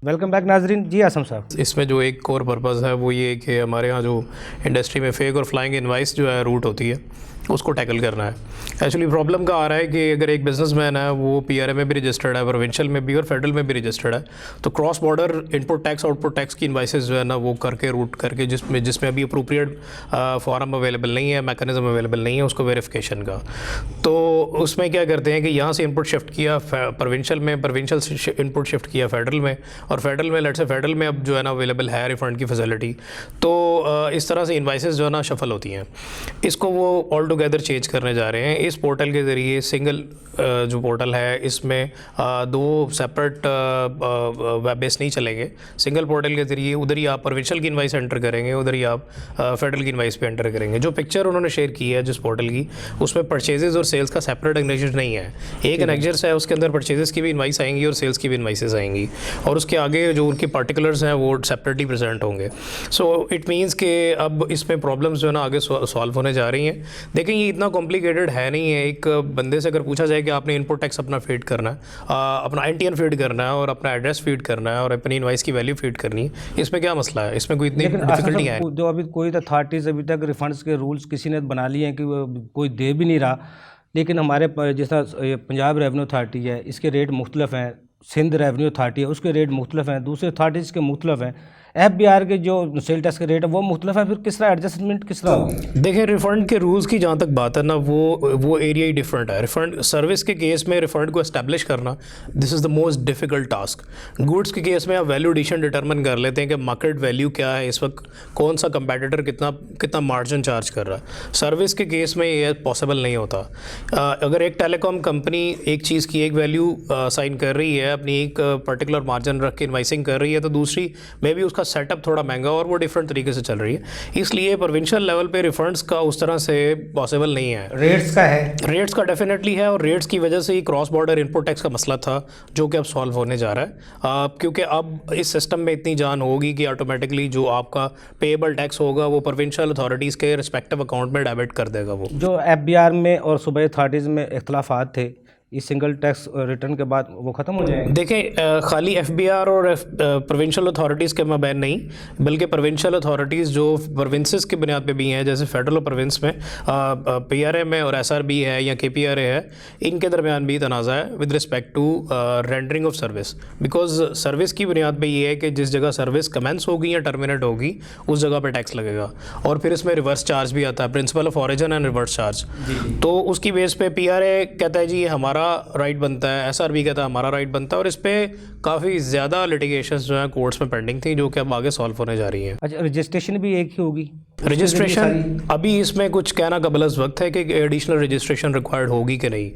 वेलकम बैक नाजरीन। जी आसम साहब, इसमें जो एक कोर पर्पज़ है वो ये है कि हमारे यहाँ जो इंडस्ट्री में फेक और फ्लाइंग इनवाइस जो है रूट होती है उसको टैकल करना है। एक्चुअली प्रॉब्लम का आ रहा है कि अगर एक बिजनेसमैन है वो PRA में भी रजिस्टर्ड है, प्रोविंशियल में भी और फेडरल में भी रजिस्टर्ड है, तो cross border input tax output tax की इनवाइसेस जो है ना वो करके रूट करके जिसमें अभी अप्रोप्रिएट फॉर्म अवेलेबल नहीं है, मैकेनिज्म अवेलेबल नहीं है उसको वेरिफिकेशन का, तो उसमें क्या करते हैं कि यहाँ से इनपुट शिफ्ट किया प्रोविंशियल में, प्रोविंशियल से इनपुट शिफ्ट किया फेडरल में, और फेडरल में लेट से फेडरल में अब जो है ना अवेलेबल है रिफंड की फैसिलिटी। तो इस तरह से इनवाइसेस जो है ना शफल होती हैं। इसको वो ऑल टुगेदर चेंज करने जा रहे हैं। इस पोर्टल के ज़रिए सिंगल जो पोर्टल है इसमें 2 सेपरेट वेब बेस नहीं चलेंगे। सिंगल पोर्टल के ज़रिए उधर ही आप प्रोविंशियल की इनवाइस एंटर करेंगे, उधर ही आप फेडरल की इनवाइस पे एंटर करेंगे। जो पिक्चर उन्होंने शेयर की है जिस पोर्टल की, उसमें परचेजेस और सेल्स का सेपरेट एनेक्जर नहीं है। एक एनेक्जर है, उसके अंदर परचेजेस की भी इनवाइस आएंगी और सेल्स की भी इनवाइसेस आएंगी, और उसके आगे जो उनके पार्टिकुलर्स हैं वो सेपरेटली प्रेजेंट होंगे। सो इट मीन्स कि अब इसमें प्रॉब्लम्स जो है ना आगे सॉल्व होने जा रही हैं। देखिए ये इतना कॉम्प्लिकेटेड है नहीं है। एक बंदे से अगर पूछा जाए कि आपने इनपुट टैक्स अपना फीड करना है, अपना एनटीएन फीड करना है और अपना एड्रेस फीड करना है और अपनी इनवाइस की वैल्यू फीड करनी है, इसमें क्या मसला है? इसमें कोई इतनी डिफिकल्टी है? जो अभी कोई अथॉरिटीज़ अभी तक रिफंड्स के रूल्स किसी ने बना लिए हैं कि वो कोई दे भी नहीं रहा, लेकिन हमारे जिस तरह पंजाब रेवेन्यू अथॉरिटी है इसके रेट मुख्तलिफ हैं, सिंध रेवेन्यू अथॉरिटी है उसके रेट मुख्तलिफ हैं, दूसरे अथॉरिटीज़ के मुख्तलिफ हैं, FBR के जो सेल टैक्स के रेट है वो मुख्तलिफ है, फिर किस तरह एडजस्टमेंट किस तरह होगी? देखिए रिफ़ंड के रूल्स की जहाँ तक बात है ना, वो एरिया ही डिफरेंट है। रिफ़ंड सर्विस के केस में रिफ़ंड को एस्टैब्लिश करना, this is the most difficult task. Goods के केस में आप वैल्यू एडिशन डिटरमिन कर लेते हैं कि मार्केट वैल्यू क्या है, इस वक्त कौन सा कंपेटिटर कितना मार्जिन चार्ज कर रहा है। सर्विस के केस में ये पॉसिबल नहीं होता। अगर एक टेलीकॉम कंपनी एक चीज़ की एक वैल्यू साइन कर रही है, अपनी एक पर्टिकुलर मार्जिन रख के इनवाइसिंग कर रही है, तो दूसरी मे बी उसका सेटअप थोड़ा महंगा और वो डिफरेंट तरीके से चल रही है, इसलिए प्रोविंशियल लेवल पे रिफंड्स का उस तरह से पॉसिबल नहीं है। रेट्स का है, रेट्स का डेफिनेटली है, और रेट्स की वजह से ही क्रॉस बॉर्डर इनपुट टैक्स का मसला था जो कि अब सॉल्व होने जा रहा है, क्योंकि अब इस सिस्टम में इतनी जान होगी कि ऑटोमेटिकली जो आपका पेएबल टैक्स होगा वो प्रोविंशियल अथॉरिटीज़ के रिस्पेक्टिव अकाउंट में डेबिट कर देगा। वो जो FBR में और सूबाई अथॉरिटीज़ में इख्तलाफात थे, इस सिंगल टैक्स रिटर्न के बाद वो ख़त्म हो जाएंगे? देखें खाली FBR और प्रोविंशियल अथॉरिटीज़ के मबैन नहीं, बल्कि प्रोविंशियल अथॉरिटीज़ जो प्रोविंसेस की बुनियाद पे भी हैं, जैसे फेडरल और प्रोविंस में PRA में और SRB है या KPRA है, इनके दरमियान भी तनाज़ा है with respect to rendering of service. Because service की बुनियाद पे ये है कि जिस जगह सर्विस कमेंस होगी या टर्मिनेट होगी उस जगह पे टैक्स लगेगा, और फिर इसमें रिवर्स चार्ज भी आता है, principle of origin and reverse charge. तो उसकी बेस पे PRA कहता है जी ये हमारा राइट बनता है, SRB कहता है हमारा राइट बनता है, और इस पे काफ़ी ज़्यादा लिटिगेशंस जो हैं कोर्ट्स में पेंडिंग थी जो कि अब आगे सॉल्व होने जा रही हैं। अच्छा, रजिस्ट्रेशन भी एक ही होगी? रजिस्ट्रेशन अभी इसमें कुछ कहना कबल अज़ वक्त है कि एडिशनल रजिस्ट्रेशन रिक्वायर्ड होगी कि नहीं,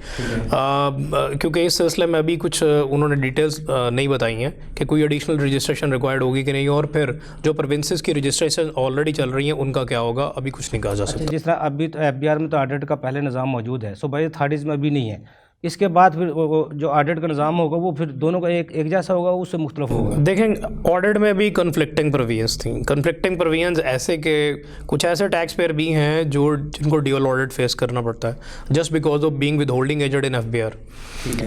क्योंकि इस सिलसिले में अभी कुछ उन्होंने डिटेल्स नहीं बताई हैं कि कोई एडिशनल रजिस्ट्रेशन रिक्वायर्ड होगी कि नहीं, और फिर जो प्रोविंसेस की रजिस्ट्रेशन ऑलरेडी चल रही हैं उनका क्या होगा, अभी कुछ नहीं कहा जा सकता। जिस तरह अभी तो FBR में तो ऑडिट का पहले निज़ाम मौजूद है, सूबाई अथॉरिटीज़ में अभी नहीं है, इसके बाद फिर वो जो ऑडिट का निज़ाम होगा वो फिर दोनों का एक जैसा होगा, उससे मुख्तलिफ होगा? देखें ऑडिट में भी कन्फ्लिक्टिंग प्रोविजंस थी। कन्फ्लिक्टिंग प्रोविजंस ऐसे कि कुछ ऐसे टैक्स पेयर भी हैं जिनको ड्यूअल ऑडिट फेस करना पड़ता है just because of being with holding agent in FBR।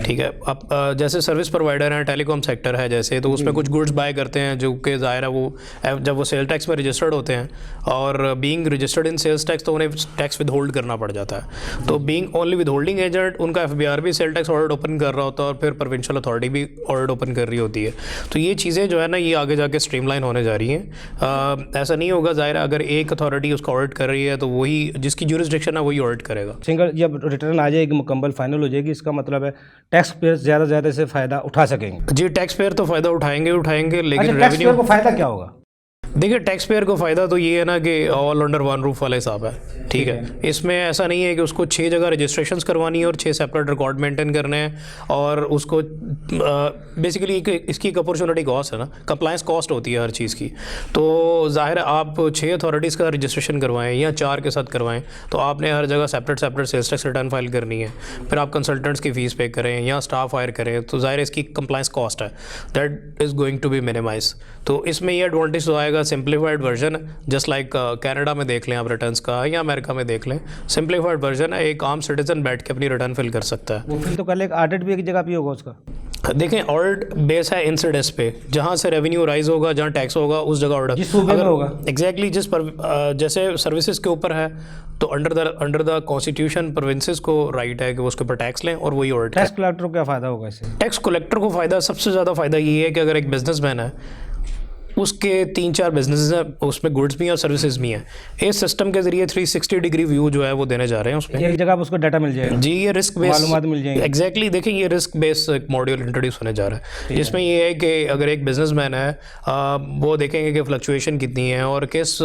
ठीक है, अब जैसे सर्विस प्रोवाइडर हैं, टेलीकॉम सेक्टर है जैसे, तो उसमें कुछ गुड्स बाय करते हैं जो कि ज़ाहिर है वो जब वो सेल टैक्स में रजिस्टर्ड होते हैं और being registered in sales tax तो उन्हें टैक्स विद होल्ड करना पड़ जाता है। तो being only with holding agent उनका FBR भी सेल टैक्स ऑडिट ओपन कर रहा होता है और फिर प्रोविंशियल अथॉरिटी भी ऑडिट ओपन कर रही होती है। तो ये चीज़ें जो है ना ये आगे जाके स्ट्रीमलाइन होने जा रही हैं। ऐसा नहीं होगा ज़ाहिर है अगर एक अथॉरिटी उसका ऑडिट कर रही है तो वही जिसकी ज्यूरिसडिक्शन है वही ऑडिट करेगा। सिंगल जब रिटर्न आ जाएगी मुकम्मल फाइनल हो जाएगी, इसका मतलब है टैक्स पेयर ज़्यादा से ज़्यादा से फ़ायदा उठा सकेंगे? जी टैक्स पेयर तो फ़ायदा उठाएंगे, लेकिन टैक्स पेयर को फ़ायदा क्या होगा? देखिए टैक्स पेयर को फ़ायदा तो ये है ना कि ऑल अंडर वन रूफ वाला हिसाब है। ठीक है, इसमें ऐसा नहीं है कि उसको 6 जगह रजिस्ट्रेशंस करवानी है और 6 सेपरेट रिकॉर्ड मेंटेन करने हैं, और उसको बेसिकली इसकी एक अपॉर्चुनिटी कॉस्ट है ना, कंप्लायंस कॉस्ट होती है हर चीज़ की। तो जाहिर है आप 6 अथॉरिटीज़ का रजिस्ट्रेशन करवाएं या 4 के साथ करवाएं तो आपने हर जगह separate sales tax return file करनी है, फिर आप कंसल्टेंट्स की फ़ीस पे करें या स्टाफ हायर करें, तो जाहिर है इसकी कंप्लायंस कॉस्ट है that is going to be minimise. तो इसमें ये एडवांटेज तो आएगा, simplified version just like Canada में देख लें आप रिटर्न्स का, या अमेरिका में देख लें, सिंप्लीफाइड वर्जन है, एक आम सिटीजन बैठ के अपनी रिटर्न फिल कर सकता है। वो फिर तो कल एक ऑडिट भी एक जगह पे होगा उसका? देखें ऑडिट बेस है इंसिडेंस पे, जहाँ से रेवेन्यू राइज होगा, जहाँ टैक्स होगा उस जगह ऑडिट जिस सूबे में होगा एग्जैक्टली जिस पर जैसे सर्विसेज के ऊपर है तो अंडर द कॉन्स्टिट्यूशन प्रोविंसेस को राइट है कि वो उसके ऊपर टैक्स लें और वही ऑडिट। टैक्स कलेक्टर को क्या फ़ायदा होगा इससे? टैक्स कलेक्टर को फ़ायदा सबसे ज़्यादा फ़ायदा ये है कि अगर एक बिजनेसमैन है उसके 3-4 बिजनेस हैं, उसमें गुड्स भी हैं और सर्विसेज भी हैं, इस सिस्टम के जरिए 360 डिग्री व्यू जो है वो देने जा रहे हैं उसमें। एक जगह पर उसको डाटा मिल जाएगा जी, ये रिस्क बेस मालूमात मिल जाएंगी। एग्जैक्टली देखिए ये रिस्क बेस एक मॉड्यूल इंट्रोड्यूस होने जा रहा है जिसमें ये है कि अगर एक बिजनेसमैन है वो देखेंगे कि फ्लक्चुएशन कितनी है और किस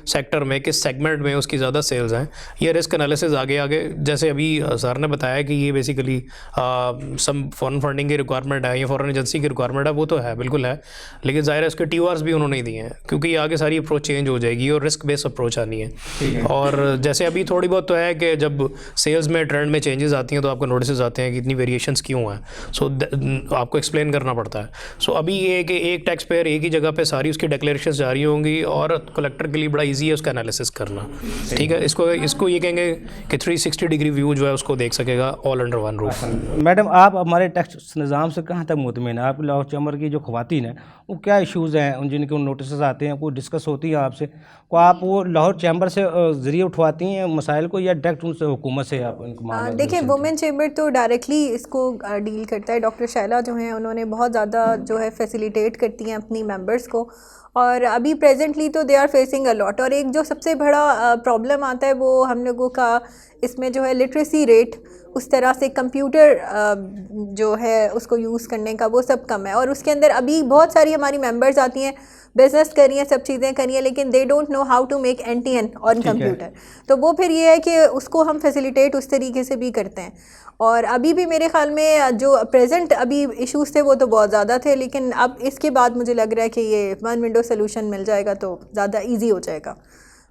सेक्टर में किस सेगमेंट में उसकी ज़्यादा सेल्स हैं। ये रिस्क एनालिसिस आगे जैसे अभी सर ने बताया कि ये बेसिकली सम फॉरेन फंडिंग की रिक्वायरमेंट है या फॉरेन एजेंसी की रिक्वायरमेंट है, वो तो है बिल्कुल है, लेकिन ज़ाहिर है उसके TOR बार्स भी उन्होंने दिए हैं, क्योंकि आगे सारी अप्रोच चेंज हो जाएगी और रिस्क बेस्ड अप्रोच आनी है। और जैसे अभी थोड़ी बहुत तो है कि जब सेल्स में ट्रेंड में चेंजेस आती हैं तो आपको नोटिस आते हैं कि इतनी वेरिएशंस क्यों हैं, सो आपको एक्सप्लेन करना पड़ता है। सो अभी ये है कि एक टैक्स पेयर एक ही जगह पे सारी उसकी डिक्लेरेशन जारी होंगी और कलेक्टर के लिए बड़ा ईजी है उसका एनालिसिस करना। ठीक है, इसको ये कहेंगे कि 360 डिग्री व्यू जो है उसको देख सकेगा all under one roof. Madam, आप हमारे टैक्स निज़ाम से कहाँ तक मुतमिन हैं? आप लाहौर चैम्बर की जो ख़वातीन हैं वो क्या इश्यूज़ हैं उन जिनके नोटिस आते हैं, कोई डिस्कस होती है आपसे, को आप वो लाहौर चैम्बर से ज़रिए उठवाती हैं मसाइल को, या डायरेक्ट उनसे हुकूमत से आप इनको मामला? देखिए, वुमेन चेंबर तो डायरेक्टली इसको डील करता है। डॉक्टर शैला जो हैं उन्होंने बहुत ज़्यादा जो है फैसिलिटेट करती हैं अपनी मेंबर्स को, और अभी प्रेजेंटली तो they are facing a lot. और एक जो सबसे बड़ा प्रॉब्लम आता है वो हम लोगों का इसमें जो है लिटरेसी रेट, उस तरह से कंप्यूटर जो है उसको यूज़ करने का वो सब कम है। और उसके अंदर अभी बहुत सारी हमारी मेंबर्स आती हैं, बिजनेस कर रही हैं, सब चीज़ें कर रही हैं, लेकिन they don't know how to make NTN on computer. तो वो फिर ये है कि उसको हम फैसिलिटेट उस तरीके से भी करते हैं। और अभी भी मेरे ख्याल में जो प्रेजेंट अभी इश्यूज़ थे वो तो बहुत ज़्यादा थे, लेकिन अब इसके बाद मुझे लग रहा है कि ये वन विंडो सोल्यूशन मिल जाएगा तो ज़्यादा ईजी हो जाएगा।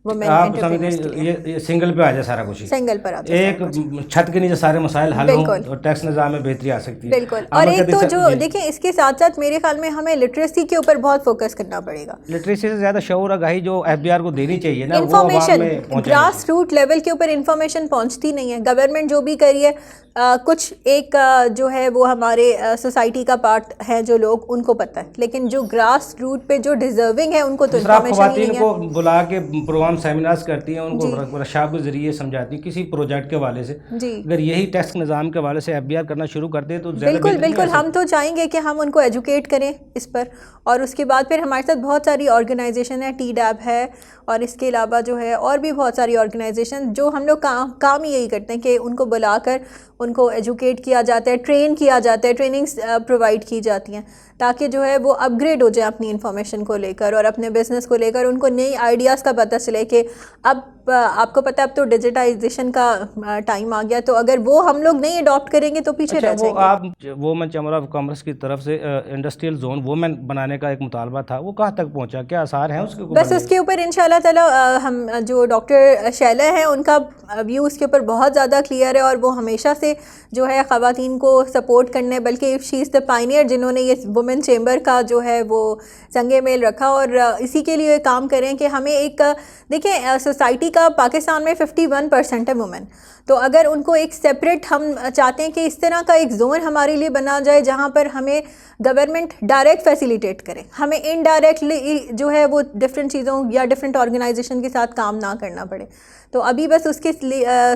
आप समझते हैं ये सिंगल पे आ जाए सारा कुछ ही, सिंगल पर आ जाए, एक छत के नीचे सारे मसाइल हल हों और टैक्स निज़ाम में बेहतरी आ सकती है। बिल्कुल। और एक तो जो देखिए इसके साथ साथ मेरे ख्याल में हमें लिटरेसी के ऊपर बहुत फोकस करना पड़ेगा। लिटरेसी से ज़्यादा शऊर आगाही जो FBR को देनी चाहिए ना, इंफॉर्मेशन ग्रास रूट लेवल के ऊपर इंफॉर्मेशन पहुंचती नहीं है। गवर्नमेंट जो भी करिए, कुछ एक जो है वो हमारे सोसाइटी का पार्ट है जो लोग उनको पता है, लेकिन जो ग्रास रूट पे जो डिजर्विंग है उनको तो इंफॉर्मेशन ही नहीं है। को बुला के प्रोग्राम सेमिनार्स करती हैं, उनको वर्कशॉप के जरिए समझाती हैं किसी प्रोजेक्ट के हवाले से। अगर यही टैक्स निज़ाम के हवाले से FBR करना शुरू कर दे तो बिल्कुल बिल्कुल, हम तो चाहेंगे कि हम उनको एजुकेट करें इस पर। और उसके बाद फिर हमारे साथ बहुत सारी ऑर्गेनाइजेशन है, TDAB है, और इसके अलावा जो है और भी बहुत सारी ऑर्गेनाइजेशन जो हम लोग काम ही यही करते हैं कि उनको बुलाकर उनको एजुकेट किया जाता है, ट्रेन किया जाता है, ट्रेनिंग्स प्रोवाइड की जाती हैं, ताकि जो है वो अपग्रेड हो जाए अपनी इन्फॉर्मेशन को लेकर और अपने बिज़नेस को लेकर। उनको नई आइडियाज़ का पता चले कि अब आपको पता है अब तो डिजिटाइजेशन का टाइम आ गया, तो अगर वो हम लोग नहीं अडॉप्ट करेंगे तो पीछे रह जाएंगे। आप वुमेन चैम्बर ऑफ कॉमर्स की तरफ से इंडस्ट्रियल जोन वुमेन बनाने का एक मुतालबा था, वो कहाँ तक पहुँचा, क्या आसार हैं उसके? बस उसके ऊपर इंशाल्लाह ताला हम जो डॉक्टर शैला हैं उनका व्यू उसके ऊपर बहुत ज़्यादा क्लियर है, और वो हमेशा से जो है ख़वातीन को सपोर्ट करने, बल्कि शी इज़ द पायनियर जिन्होंने ये वुमेन चेंबर का जो है वो संगे मेल रखा, और इसी के लिए काम करें कि हमें एक देखिए सोसाइटी का पाकिस्तान में 51% है वुमेन, तो अगर उनको एक सेपरेट हम चाहते हैं कि इस तरह का एक जोन हमारे लिए बना जाए जहाँ पर हमें गवर्नमेंट डायरेक्ट फैसिलिटेट करे, हमें इनडायरेक्टली जो है वो डिफरेंट चीज़ों या डिफरेंट ऑर्गेनाइजेशन के साथ काम ना करना पड़े। तो अभी बस उसके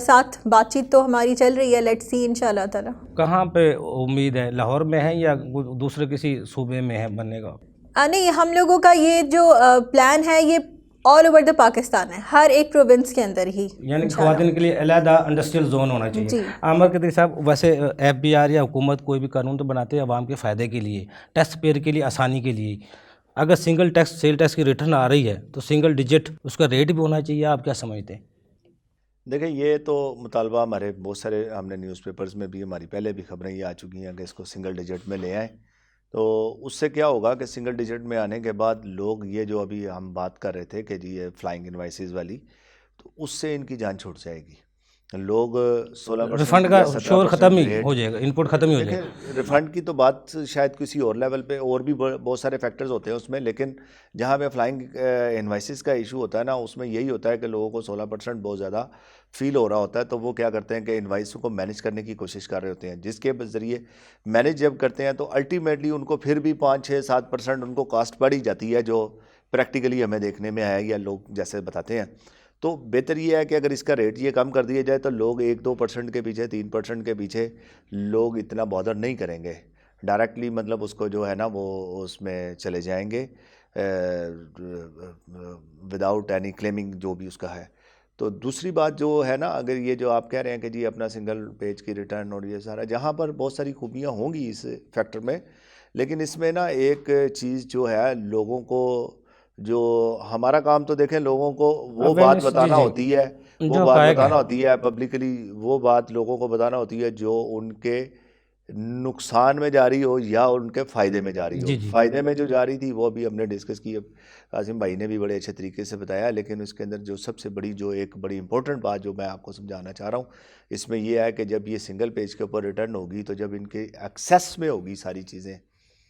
साथ बातचीत तो हमारी चल रही है, लेट्स सी इंशाल्लाह ताला। कहाँ पे उम्मीद है, लाहौर में है या दूसरे किसी सूबे में है बनने का? नहीं, हम लोगों का ये जो प्लान है ये ऑल ओवर द पाकिस्तान है, हर एक प्रोविंस के अंदर ही, यानी ख़वातीन के लिए अलहदा इंडस्ट्रियल जोन होना चाहिए। आमर कदरी साहब, वैसे FBR या हुकूमत कोई भी कानून तो बनाते हैं आवाम के फ़ायदे के लिए, टैक्स पेयर के लिए आसानी के लिए। अगर सिंगल टैक्स सेल टैक्स की रिटर्न आ रही है तो सिंगल डिजिट उसका रेट भी होना चाहिए, आप क्या समझते हैं? देखिए, ये तो मुतालबा हमारे बहुत सारे, हमने न्यूज़पेपर्स में भी, हमारी पहले भी खबरें ये आ चुकी हैं कि इसको सिंगल डिजिट में ले आएँ। तो उससे क्या होगा कि सिंगल डिजिट में आने के बाद लोग, ये जो अभी हम बात कर रहे थे कि जी ये फ्लाइंग इनवाइसेस वाली, तो उससे इनकी जान छूट जाएगी। लोग 16% रिफंड का शोर ख़त्म ही हो जाएगा, इनपुट ख़त्म ही हो जाएगा। रिफंड की तो बात शायद किसी और लेवल पे, और भी बहुत सारे फैक्टर्स होते हैं उसमें, लेकिन जहाँ पे फ्लाइंग इनवाइसेस का इशू होता है ना, उसमें यही होता है कि लोगों को 16% बहुत ज़्यादा फील हो रहा होता है। तो वो क्या करते हैं कि इनवाइस को मैनेज करने की कोशिश कर रहे होते हैं, जिसके ज़रिए मैनेज जब करते हैं तो अल्टीमेटली उनको फिर भी 5-6-7% उनको कॉस्ट पड़ ही जाती है, जो प्रैक्टिकली हमें देखने में आया या लोग जैसे बताते हैं। तो बेहतर ये है कि अगर इसका रेट ये कम कर दिया जाए तो लोग 1-2% के पीछे, 3% के पीछे लोग इतना बॉदर नहीं करेंगे, डायरेक्टली मतलब उसको जो है ना वो उसमें चले जाएंगे विदाउट एनी क्लेमिंग जो भी उसका है। तो दूसरी बात जो है ना, अगर ये जो आप कह रहे हैं कि जी अपना सिंगल पेज की रिटर्न और ये सारा, जहाँ पर बहुत सारी खूबियाँ होंगी इस फैक्टर में, लेकिन इसमें ना एक चीज़ जो है, लोगों को जो हमारा काम तो देखें, लोगों को वो बात बताना होती है, वो बात बताना होती है पब्लिकली, वो बात लोगों को बताना होती है जो उनके नुकसान में जा रही हो या उनके फ़ायदे में जा रही जी, हो। जी। फ़ायदे में जो जा रही थी वो भी हमने डिस्कस की, अब कासिम भाई ने भी बड़े अच्छे तरीके से बताया, लेकिन उसके अंदर जो सबसे बड़ी जो एक बड़ी इंपॉर्टेंट बात जो मैं आपको समझाना चाह रहा हूँ इसमें यह है कि जब ये सिंगल पेज के ऊपर रिटर्न होगी तो जब इनके एक्सेस में होगी सारी चीज़ें,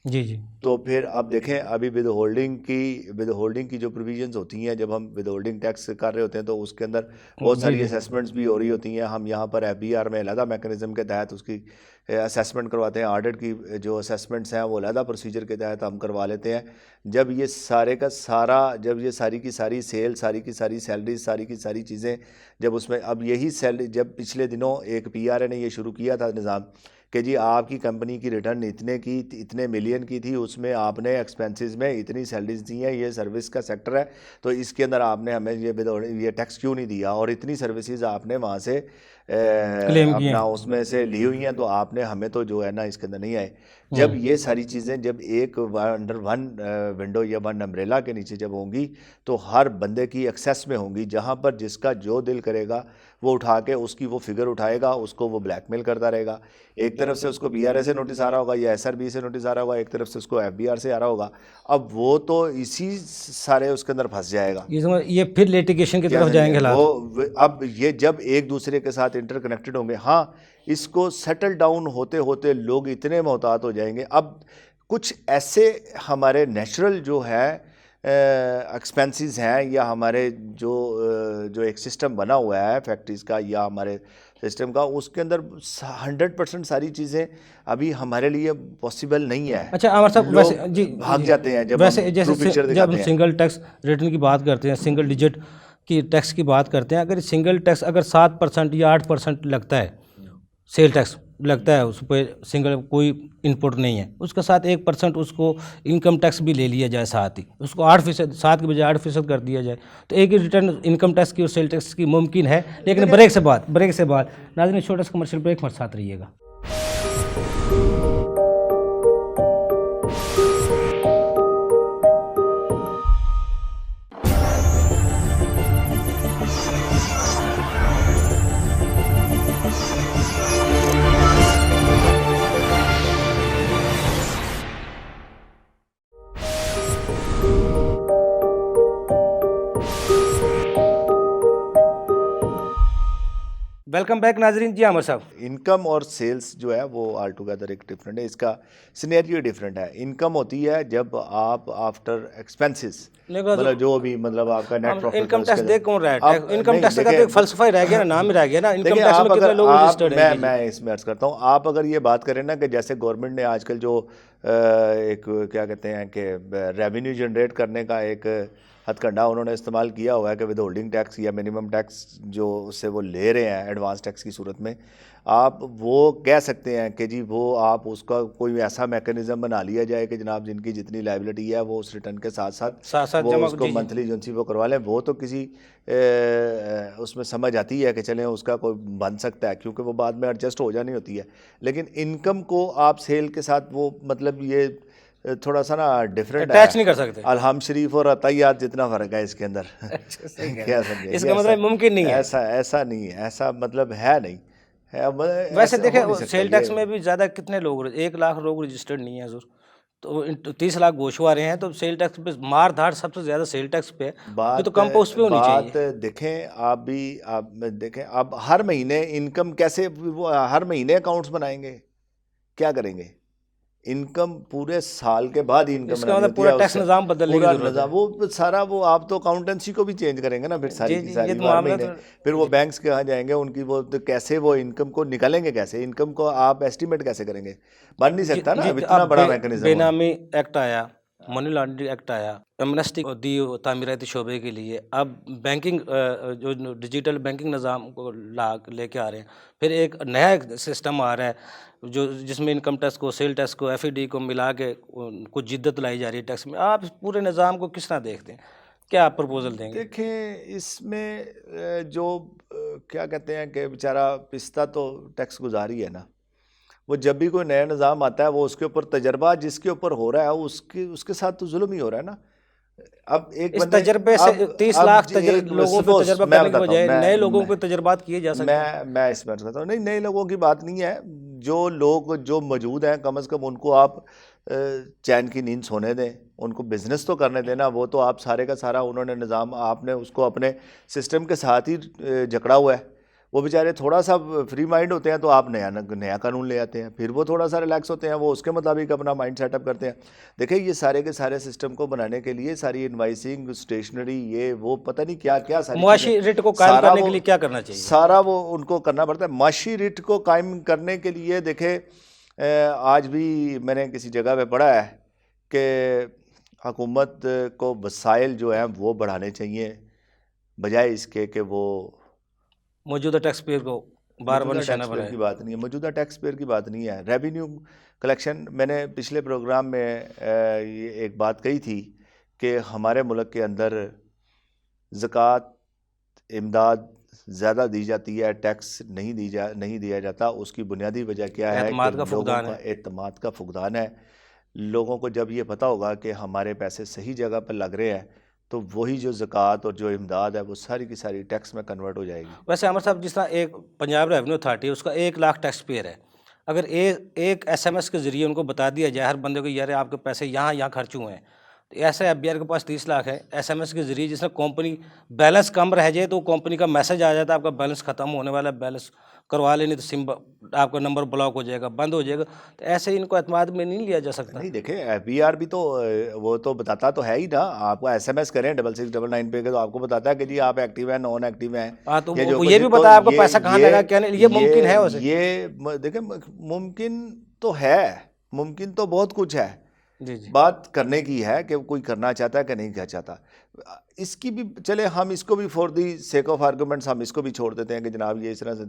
जी, जी। तो फिर अब देखें अभी विद होल्डिंग की जो प्रोविजंस होती हैं, जब हम विद होल्डिंग टैक्स कर रहे होते हैं तो उसके अंदर बहुत जी, सारी जी। असेसमेंट्स भी हो रही होती हैं। हम यहाँ पर FBR में अलहदा मैकेनिज्म के तहत उसकी असेसमेंट करवाते हैं। ऑडिट की जो असेसमेंट्स हैं वो अलहदा प्रोसीजर के तहत हम करवा लेते हैं। जब ये सारे का सारा, जब ये सारी की सारी सेल, सारी की सारी सैलरी, सारी की सारी चीज़ें, जब उसमें अब यही सैलरी, जब पिछले दिनों एक PRA ने ये शुरू किया था निज़ाम कि जी आपकी कंपनी की रिटर्न इतने की, इतने मिलियन की थी, उसमें आपने एक्सपेंसेस में इतनी सैलरीज दी हैं, ये सर्विस का सेक्टर है तो इसके अंदर आपने हमें ये टैक्स क्यों नहीं दिया, और इतनी सर्विसेज आपने वहाँ से क्लेम किए अपना हैं। उसमें से ली हुई हैं तो आपने हमें तो जो है ना इसके अंदर नहीं आए। जब ये सारी चीज़ें जब एक अंडर वन विंडो या वन अम्ब्रेला के नीचे जब होंगी तो हर बंदे की एक्सेस में होंगी, जहाँ पर जिसका जो दिल करेगा वो उठा के उसकी वो फिगर उठाएगा, उसको वो ब्लैकमेल करता रहेगा। एक तरफ से उसको PRA से नोटिस आ रहा होगा या SRB से नोटिस आ रहा होगा, एक तरफ से उसको FBR से आ रहा होगा। अब वो तो इसी सारे उसके अंदर फंस जाएगा। ये फिर लिटिगेशन की क्या तरफ जाएंगे समझे? हालात। अब ये जब एक दूसरे के साथ इंटरकनेक्टेड होंगे, हाँ इसको सेटल डाउन होते होते लोग इतने मोहतात हो जाएंगे। अब कुछ ऐसे हमारे नेचुरल जो है एक्सपेंसेस हैं या हमारे जो एक सिस्टम बना हुआ है फैक्ट्रीज़ का या हमारे सिस्टम का, उसके अंदर 100% सारी चीज़ें अभी हमारे लिए पॉसिबल नहीं है। अच्छा अमर साहब, लोग वैसे जी भाग जी, जाते हैं जब वैसे हम जैसे ट्रू पिक्चर जब दिखाते हम हैं। सिंगल टैक्स रिटर्न की बात करते हैं, सिंगल डिजिट की टैक्स की बात करते हैं, अगर सिंगल टैक्स अगर 7% या 8% लगता है, सेल टैक्स लगता है उस पर, सिंगल कोई इनपुट नहीं है, उसके साथ 1% उसको इनकम टैक्स भी ले लिया जाए साथ ही, उसको 8%, 7 के बजाय 8% कर दिया जाए, तो एक ही रिटर्न इनकम टैक्स की और सेल टैक्स की मुमकिन है। लेकिन ब्रेक से बाद नाज़रीन छोटा सा कमर्शियल ब्रेक, हमारे साथ रहिएगा। वेलकम बैक नाजरीन। जी आमर साहब, इनकम और सेल्स जो है वो ऑल टुगेदर एक डिफरेंट है, इसका सिनेरियो डिफरेंट है। इनकम होती है जब आप आफ्टर एक्सपेंसेस, मतलब जो भी मतलब आपका नेट प्रॉफिट, इनकम टैक्स दे कौन रहा है? इनकम टैक्स का तो एक फलसफा ही रह गया ना, नाम ही रह गया ना। इनकम टैक्स में कितने लोग रजिस्टर्ड हैं? मैं इसमें अर्ज करता हूँ, आप अगर ये बात करें ना कि जैसे गवर्नमेंट ने आजकल जो एक क्या कहते हैं कि रेवेन्यू जनरेट करने का एक हथकंडा उन्होंने इस्तेमाल किया हुआ है कि विद होल्डिंग टैक्स या मिनिमम टैक्स जो उससे वो ले रहे हैं एडवांस टैक्स की सूरत में, आप वो कह सकते हैं कि जी वो आप उसका कोई ऐसा मैकेनिज्म बना लिया जाए कि जनाब जिनकी जितनी लाइबिलिटी है वो उस रिटर्न के साथ साथ वो जमा, उसको जी, जी। मंथली जो सी वो करवा लें। वो तो किसी उसमें समझ आती है कि चलें उसका कोई बन सकता है, क्योंकि वो बाद में एडजस्ट हो जानी होती है। लेकिन इनकम को आप सेल के साथ वो मतलब ये थोड़ा सा ना डिफरेंट अटैच नहीं कर सकते। अलहम शरीफ और अतायात जितना फ़र्क है इसके अंदर। क्या समझे? इसका मतलब मुमकिन नहीं है। ऐसा नहीं है, ऐसा मतलब है नहीं है। वैसे ऐसा देखें हो नहीं सकता सेल ये। टैक्स में भी ज़्यादा कितने लोग, 1 लाख लोग रजिस्टर्ड नहीं है हजूर, तो 30 लाख गोशवारे हैं, तो सेल टैक्स पे मार धाड़ सबसे ज़्यादा सेल टैक्स पे है, ये तो कम पोस्ट पे होनी चाहिए। बात देखें आप देखें, अब हर महीने इनकम कैसे, वो हर महीने अकाउंट्स बनाएंगे, क्या करेंगे? इनकम पूरे साल के बाद ही इनकम इसका मतलब पूरा टैक्स निज़ाम बदलने की ज़रूरत है। वो सारा वो आप तो अकाउंटेंसी को भी चेंज करेंगे ना फिर सारी जी, की जी, सारी ये तो हर मामला महीने। तो- फिर वो बैंक्स के यहाँ जाएंगे, उनकी वो तो कैसे वो इनकम को निकालेंगे, कैसे इनकम को आप एस्टिमेट कैसे करेंगे? बन नहीं सकता ना, जी, इतना अब बड़ा मैकेनिज्म। बेनामी एक्ट आया, मनी लॉन्ड्रिंग एक्ट आया, एमनेस्टी दी तामीराती शोबे के लिए, अब बैंकिंग जो डिजिटल बैंकिंग निज़ाम को लेके आ रहे हैं, फिर एक नया सिस्टम आ रहा है जो जिसमें इनकम टैक्स को, सेल टैक्स को, FED को मिला के कुछ जिद्दत लाई जा रही है टैक्स में। आप इस पूरे निज़ाम को किस तरह देखते हैं? क्या आप प्रपोजल देंगे? देखें इसमें जो क्या कहते हैं कि बेचारा पिस्ता तो टैक्स गुजारी है ना, वो जब भी कोई नया निज़ाम आता है वो उसके ऊपर तजर्बा जिसके ऊपर हो रहा है उसके साथ तो जुल्म ही हो रहा है ना। अब एक इस बंदे तजर्बे से अब 30 अब लाख एक लोगों पे suppose तजर्बा मैं करने के बताता हूँ, बजाय नए लोगों मैं- पे तजर्बात किए जा सकते हैं। मैं इस बात कहता हूँ, नहीं नए लोगों की बात नहीं है, जो लोग जो मौजूद हैं कम से कम उनको आप चैन की नींद सोने दें, उनको बिजनेस तो करने देना। वो तो आप सारे का सारा उन्होंने निज़ाम आपने उसको अपने सिस्टम के साथ ही जकड़ा हुआ है। वो बेचारे थोड़ा सा फ्री माइंड होते हैं तो आप नया कानून ले आते हैं, फिर वो थोड़ा सा रिलैक्स होते हैं, वो उसके मुताबिक अपना माइंड सेटअप करते हैं। देखिए ये सारे के सारे सिस्टम को बनाने के लिए सारी इन्वाइसिंग स्टेशनरी ये वो पता नहीं क्या क्या सारी मुआशी चीज़ें, रिट को कायम सारा करने के वो- लिए क्या करना चाहिए? सारा वो उनको करना पड़ता है। माशी रिट को कायम करने के लिए देखे आज भी मैंने किसी जगह पे पढ़ा है कि हुकूमत को वसाइल जो हैं वो बढ़ाने चाहिए, बजाय इसके कि वो मौजूदा टैक्स पेयर को बार बार मौजूदा निशाना टैक्स पेयर बनाए। की बात नहीं है, मौजूदा टैक्स पेयर की बात नहीं है। रेवेन्यू कलेक्शन, मैंने पिछले प्रोग्राम में ये एक बात कही थी कि हमारे मुल्क के अंदर ज़कात इमदाद ज़्यादा दी जाती है, टैक्स नहीं दिया जाता। उसकी बुनियादी वजह क्या है एतमाद कि का लोगों फुकदान का है। एतमाद का फुकदान है। लोगों को जब ये पता होगा कि हमारे पैसे सही जगह पर लग रहे हैं तो वही जो ज़कात और जो इमदाद है वो सारी की सारी टैक्स में कन्वर्ट हो जाएगी। वैसे अमर साहब, जिस तरह एक पंजाब रेवेन्यू अथॉरिटी है उसका 1 लाख टैक्स पेयर है, अगर एक SMS के ज़रिए उनको बता दिया जाए हर बंदे को, यार आपके पैसे यहाँ खर्च हुए हैं, तो ऐसे FBR के पास 30 लाख है, SMS के ज़रिए जिसमें कंपनी बैलेंस कम रह जाए तो कंपनी का मैसेज आ जाता है आपका बैलेंस ख़त्म होने वाला है, बैलेंस करवा लेने तो सिम आपका नंबर ब्लॉक हो जाएगा, बंद हो जाएगा। तो ऐसे इनको एतमाद में नहीं लिया जा सकता। नहीं देखे FBR भी तो वो तो बताता तो है ही ना, आपको SMS करें 6699 पे के तो आपको बताता है कि जी आप एक्टिव हैं नॉन एक्टिव हैं। हाँ, तो या जो वो कुछ- ये भी तो बताया आपको पैसा कहाँ लगा क्या नहीं, ये मुमकिन है वैसे? देखें मुमकिन तो है, मुमकिन तो बहुत कुछ है। जी जी। बात करने की है कि कोई करना चाहता है कि नहीं करना चाहता। इसकी भी चले हम इसको भी for the sake of arguments हम इसको भी छोड़ देते हैं कि जनाब ये इस तरह से।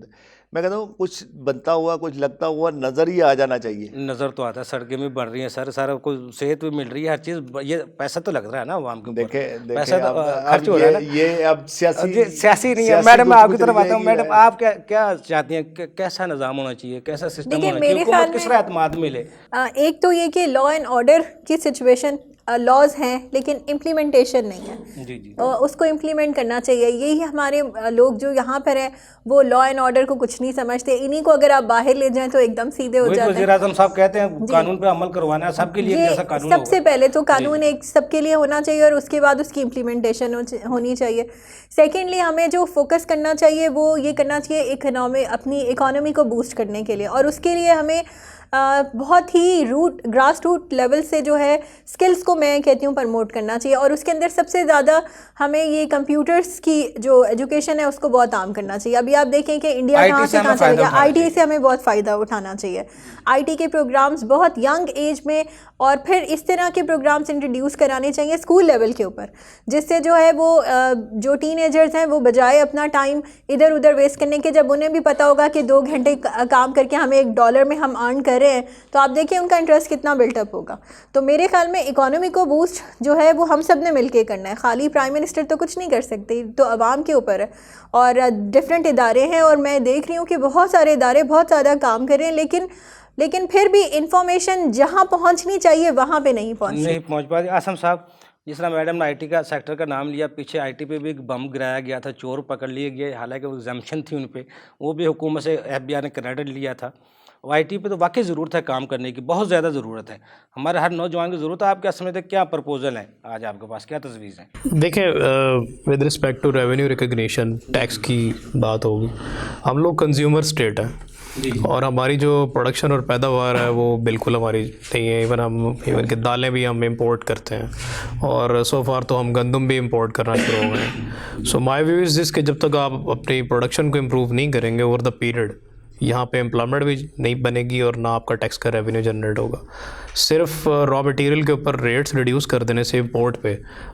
मैं कहता हूँ कुछ बनता हुआ कुछ लगता हुआ नज़र ही आ जाना चाहिए। नज़र तो आता है, सड़कें भी बन रही हैं सर, सारा कुछ सेहत भी मिल रही है, हर चीज़, ये पैसा तो लग रहा है ना आवाम के ऊपर। देखे पैसा तो अब खर्च हो रहा है ना। ये अब सियासी नहीं है मैडम, मैं आपकी तरफ आता हूँ। मैडम आप क्या चाहती हैं, कैसा निज़ाम होना चाहिए, कैसा सिस्टम देखिए, होना चाहिए, मेरे हुकूमत ख्याल किस में- तरह एतमाद मिले? एक तो ये कि लॉ एंड ऑर्डर की सिचुएशन, लॉज हैं लेकिन इम्प्लीमेंटेशन नहीं है। जी जी। उसको इम्प्लीमेंट करना चाहिए। यही हमारे लोग जो यहाँ पर हैं वो लॉ एंड ऑर्डर को कुछ नहीं समझते। इन्हीं को अगर आप बाहर ले जाएं तो एकदम सीधे हो वही तो जाते वज़ीर हैं। आज़म साहब कहते हैं कानून पे अमल करवाना है सबके लिए, एक ये जैसा कानून सबसे होगा। पहले तो कानून एक सबके लिए होना चाहिए और उसके बाद उसकी इम्प्लीमेंटेशन होनी चाहिए। सेकेंडली हमें जो फोकस करना चाहिए वो ये करना चाहिए अपनी इकोनॉमी को बूस्ट करने के लिए, और उसके लिए हमें बहुत ही ग्रास रूट लेवल से जो है स्किल्स को मैं कहती हूँ प्रमोट करना चाहिए। और उसके अंदर सबसे ज़्यादा हमें ये कंप्यूटर्स की जो एजुकेशन है उसको बहुत आम करना चाहिए। अभी आप देखें कि इंडिया IT कहाँ से से हमें कहाँ चला फ़ायदा गया। उठाना IT से हमें बहुत फ़ायदा उठाना चाहिए। IT के प्रोग्राम्स बहुत यंग एज में, और फिर इस तरह के प्रोग्राम्स इंट्रोड्यूस कराने चाहिए स्कूल लेवल के ऊपर, जिससे जो है वो जो टीनेजर्स हैं वो बजाय अपना टाइम इधर उधर वेस्ट करने के, जब उन्हें भी पता होगा कि 2 घंटे काम करके हमें $1 में हम अर्न कर रहे हैं, तो आप देखिए उनका इंटरेस्ट कितना बिल्टअप होगा। तो मेरे ख्याल में इकोनॉमी को बूस्ट जो है वो हम सब ने मिलकर करना है। खाली प्राइम मिनिस्टर तो कुछ नहीं कर सकते, तो आवाम के ऊपर है। और डिफरेंट इदारे हैं और मैं देख रही हूँ कि बहुत सारे इदारे बहुत ज़्यादा काम कर रहे हैं, लेकिन फिर भी इंफॉर्मेशन जहाँ पहुँचनी चाहिए वहाँ पे नहीं पहुँच पाती। आसम साहब, जिस तरह मैडम ने IT का सेक्टर का नाम लिया, पीछे IT पे भी एक बम गिराया गया था, चोर पकड़ लिए गए, हालांकि वो एग्जम्पशन थी उन पे, वो भी हुकूमत से FBR ने क्रेडिट लिया था। IT पे तो वाकई ज़रूरत है काम करने की, बहुत ज़्यादा ज़रूरत है, हमारे हर नौजवान की ज़रूरत है। आप क्या समझते हैं, क्या प्रपोजल है आज आपके पास, क्या तजवीज़ है? देखिए, with respect to revenue recognition tax की बात होगी, हम लोग कंज्यूमर स्टेट हैं और हमारी जो प्रोडक्शन और पैदावार है वो बिल्कुल हमारी नहीं है। इवन कि दालें भी हम इंपोर्ट करते हैं और सो फार तो हम गंदम भी इंपोर्ट करना शुरू हो गए। So my view is this कि जब तक आप अपनी प्रोडक्शन को इम्प्रूव नहीं करेंगे ओवर द पीरियड, यहाँ पे एम्प्लॉयमेंट भी नहीं बनेगी और ना आपका टैक्स का रेवेन्यू जनरेट होगा। सिर्फ रॉ मटेरियल के ऊपर रेट्स रिड्यूस कर देने से इम्पोर्ट पे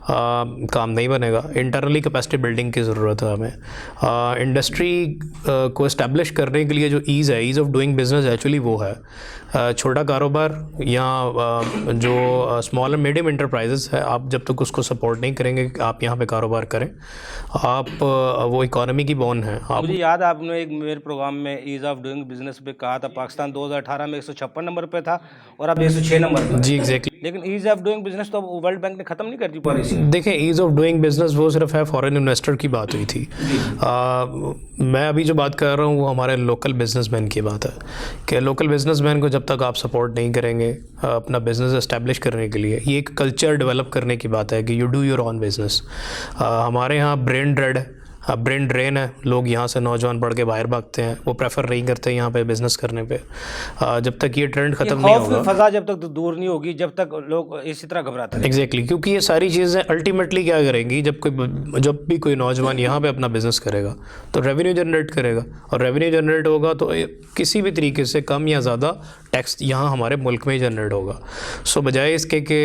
काम नहीं बनेगा। इंटरनली कैपेसिटी बिल्डिंग की ज़रूरत है हमें। इंडस्ट्री को इस्टेब्लिश करने के लिए जो ease of doing business actually वो है छोटा कारोबार या जो स्मॉल एंड मीडियम इंटरप्राइजेस है, आप जब तक उसको सपोर्ट नहीं करेंगे आप यहाँ पे कारोबार करें, आप वो इकोनॉमी की बोन है। आप मुझे याद है आपने एक मेरे प्रोग्राम में ease of of doing business पे कहा था, पाकिस्तान 2018 में 156 नंबर पे था और अब 106 नंबर पे। जी एग्जैक्टली। लेकिन ईज ऑफ डूइंग बिजनेस तो वर्ल्ड बैंक ने ख़त्म नहीं कर दी पॉलिसी। देखें, ईज़ ऑफ डूइंग बिजनेस वो सिर्फ है फॉरेन इन्वेस्टर की बात हुई थी। मैं अभी जो बात कर रहा हूँ वो हमारे लोकल बिजनेसमैन की बात है कि लोकल बिजनेसमैन को जब तक आप सपोर्ट नहीं करेंगे अपना बिजनेस एस्टेब्लिश करने के लिए, ये एक कल्चर डेवलप करने की बात है कि you do your on business. हमारे यहाँ ब्रेन ड्रेड है, ब्रेन ड्रेन है, लोग यहाँ से नौजवान पढ़ के बाहर भागते हैं, वो प्रेफर नहीं करते यहाँ पे बिज़नेस करने पे। जब तक ये ट्रेंड ख़त्म नहीं होगा, फजा जब तक दूर नहीं होगी, जब तक लोग इसी तरह घबराते हैं। एग्जैक्टली, क्योंकि ये सारी चीज़ें अल्टीमेटली क्या करेंगी, जब भी कोई नौजवान यहाँ पे अपना बिज़नेस करेगा तो रेवेन्यू जनरेट करेगा, और रेवेन्यू जनरेट होगा तो किसी भी तरीके से कम या ज़्यादा टैक्स यहाँ हमारे मुल्क में ही जनरेट होगा। सो बजाय इसके कि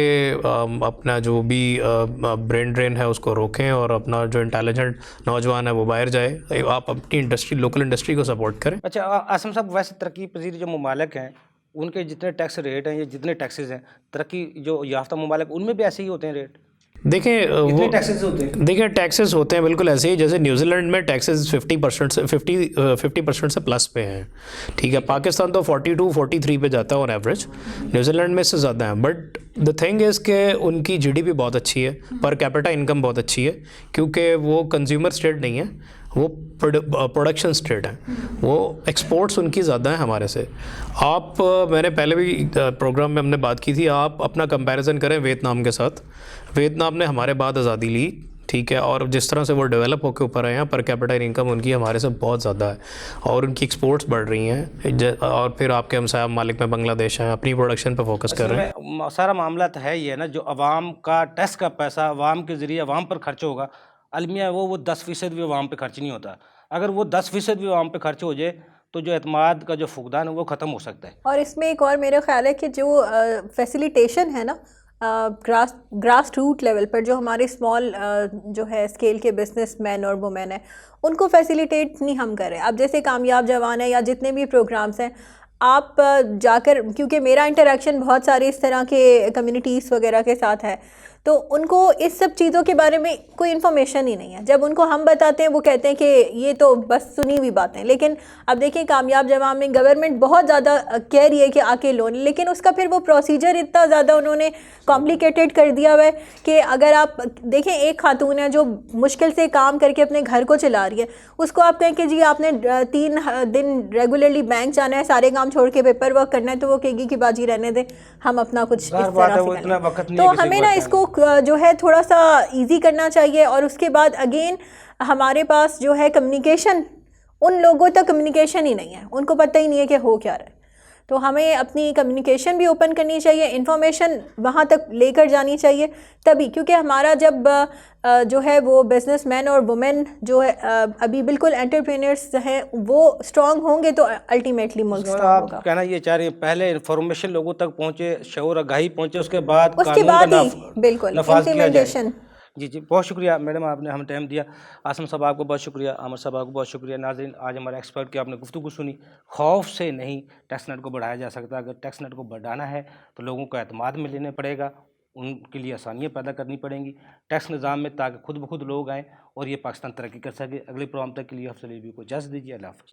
अपना जो भी ब्रेन ड्रेन है उसको रोकें और अपना जो इंटेलिजेंट नौजवान है वो बाहर जाए, आप अपनी इंडस्ट्री, लोकल इंडस्ट्री को सपोर्ट करें। अच्छा आसम साहब, वैसे तरक्की पजीर जो ममालिक हैं उनके जितने टैक्स रेट हैं, ये जितने टैक्सेस हैं, तरक्की जो याफ्ता ममालिक उनमें भी ऐसे ही होते हैं रेट? देखें वो टैक्सेस होते हैं, देखिए टैक्सेस होते हैं बिल्कुल ऐसे ही जैसे न्यूजीलैंड में टैक्सेस 50% से प्लस पे हैं, ठीक है। पाकिस्तान तो 42-43 पे जाता है ऑन एवरेज, न्यूजीलैंड में इससे ज़्यादा है। बट द थिंग इज़ के उनकी जीडीपी बहुत अच्छी है, पर कैपिटा इनकम बहुत अच्छी है, क्योंकि वो कंज्यूमर स्टेट नहीं है, वो प्रोडक्शन स्टेट है, वो एक्सपोर्ट्स उनकी ज़्यादा है हमारे से। आप मैंने पहले भी प्रोग्राम में हमने बात की थी, आप अपना कंपैरिजन करें वियतनाम के साथ। वियतनाम ने हमारे बाद आज़ादी ली, ठीक है, और जिस तरह से वो डेवलप होकर ऊपर आए हैं, पर कैपिटल इनकम उनकी हमारे से बहुत ज़्यादा है और उनकी एक्सपोर्ट्स बढ़ रही हैं। और फिर आपके हमसाया मालिक में बांग्लादेश हैं, अपनी प्रोडक्शन पे फोकस कर रहे हैं। सारा मामला तो है ही है ना, जो अवाम का टैक्स का पैसा अवाम के ज़रिए अवाम पर खर्च होगा, अलमिया वो 10% भी अवाम पे खर्च नहीं होता। अगर वो 10% भी अवाम पे खर्च हो जाए तो जो एतमाद का जो फुकदान है वो ख़त्म हो सकता है। और इसमें एक और मेरा ख्याल है कि जो फैसिलिटेशन है ना ग्रास रूट लेवल पर, जो हमारे स्मॉल जो है स्केल के बिजनेसमैन और वुमेन है, उनको फैसिलिटेट नहीं हम कर रहे। अब जैसे कामयाब जवान है या जितने भी प्रोग्राम्स हैं, आप जाकर, क्योंकि मेरा इंटरेक्शन बहुत सारे इस तरह के कम्युनिटीज़ वगैरह के साथ है, तो उनको इस सब चीज़ों के बारे में कोई इन्फॉर्मेशन ही नहीं है। जब उनको हम बताते हैं वो कहते हैं कि ये तो बस सुनी हुई बातें। लेकिन अब देखिए कामयाब जवान में गवर्नमेंट बहुत ज़्यादा कह रही है कि आके लोन, लेकिन उसका फिर वो प्रोसीजर इतना ज़्यादा उन्होंने कॉम्प्लिकेटेड कर दिया हुआ है कि अगर आप देखें, एक खातून है जो मुश्किल से काम करके अपने घर को चला रही है, उसको आप कहें कि जी आपने 3 दिन रेगुलरली बैंक जाना है, सारे काम छोड़ के पेपर वर्क करना है, तो वो कहेगी कि बाजी रहने दें, हम अपना कुछ इस तरह से करें। तो हमें ना इसको जो है थोड़ा सा इजी करना चाहिए। और उसके बाद अगेन हमारे पास जो है कम्युनिकेशन, उन लोगों तक कम्युनिकेशन ही नहीं है, उनको पता ही नहीं है कि हो क्या रहा है। तो हमें अपनी कम्युनिकेशन भी ओपन करनी चाहिए, इन्फॉर्मेशन वहाँ तक लेकर जानी चाहिए, तभी, क्योंकि हमारा जब जो है वो बिजनेसमैन और वुमेन जो है अभी बिल्कुल एंटरप्रेन्योर्स हैं, वो स्ट्रांग होंगे तो अल्टीमेटली मुल्क स्ट्रांग होगा। आप कहना ये चाह रहे हैं पहले इन्फॉर्मेशन लोगों तक पहुँचे, शऊर आगाही पहुँचे, उसके बाद ही बिल्कुल इम्प्लीमेंटेशन। जी जी, बहुत शुक्रिया मैडम, आपने हमें टाइम दिया। आसम साहब आपको बहुत शुक्रिया, आमिर साहब आपको बहुत शुक्रिया। नाज़रीन, आज हमारे एक्सपर्ट की आपने गुफ्तगू सुनी। खौफ से नहीं टैक्स नेट को बढ़ाया जा सकता। अगर टैक्स नेट को बढ़ाना है तो लोगों को एतमाद में लेना पड़ेगा, उनके लिए आसानियाँ पैदा करनी पड़ेंगी टैक्स निज़ाम में, ताकि खुद ब खुद लोग आएँ और ये पाकिस्तान तरक्की कर सके। अगले प्रोग्राम तक के लिए अफजल यूबी को इजाज़त दीजिए। अल्लाह हाफ़िज़।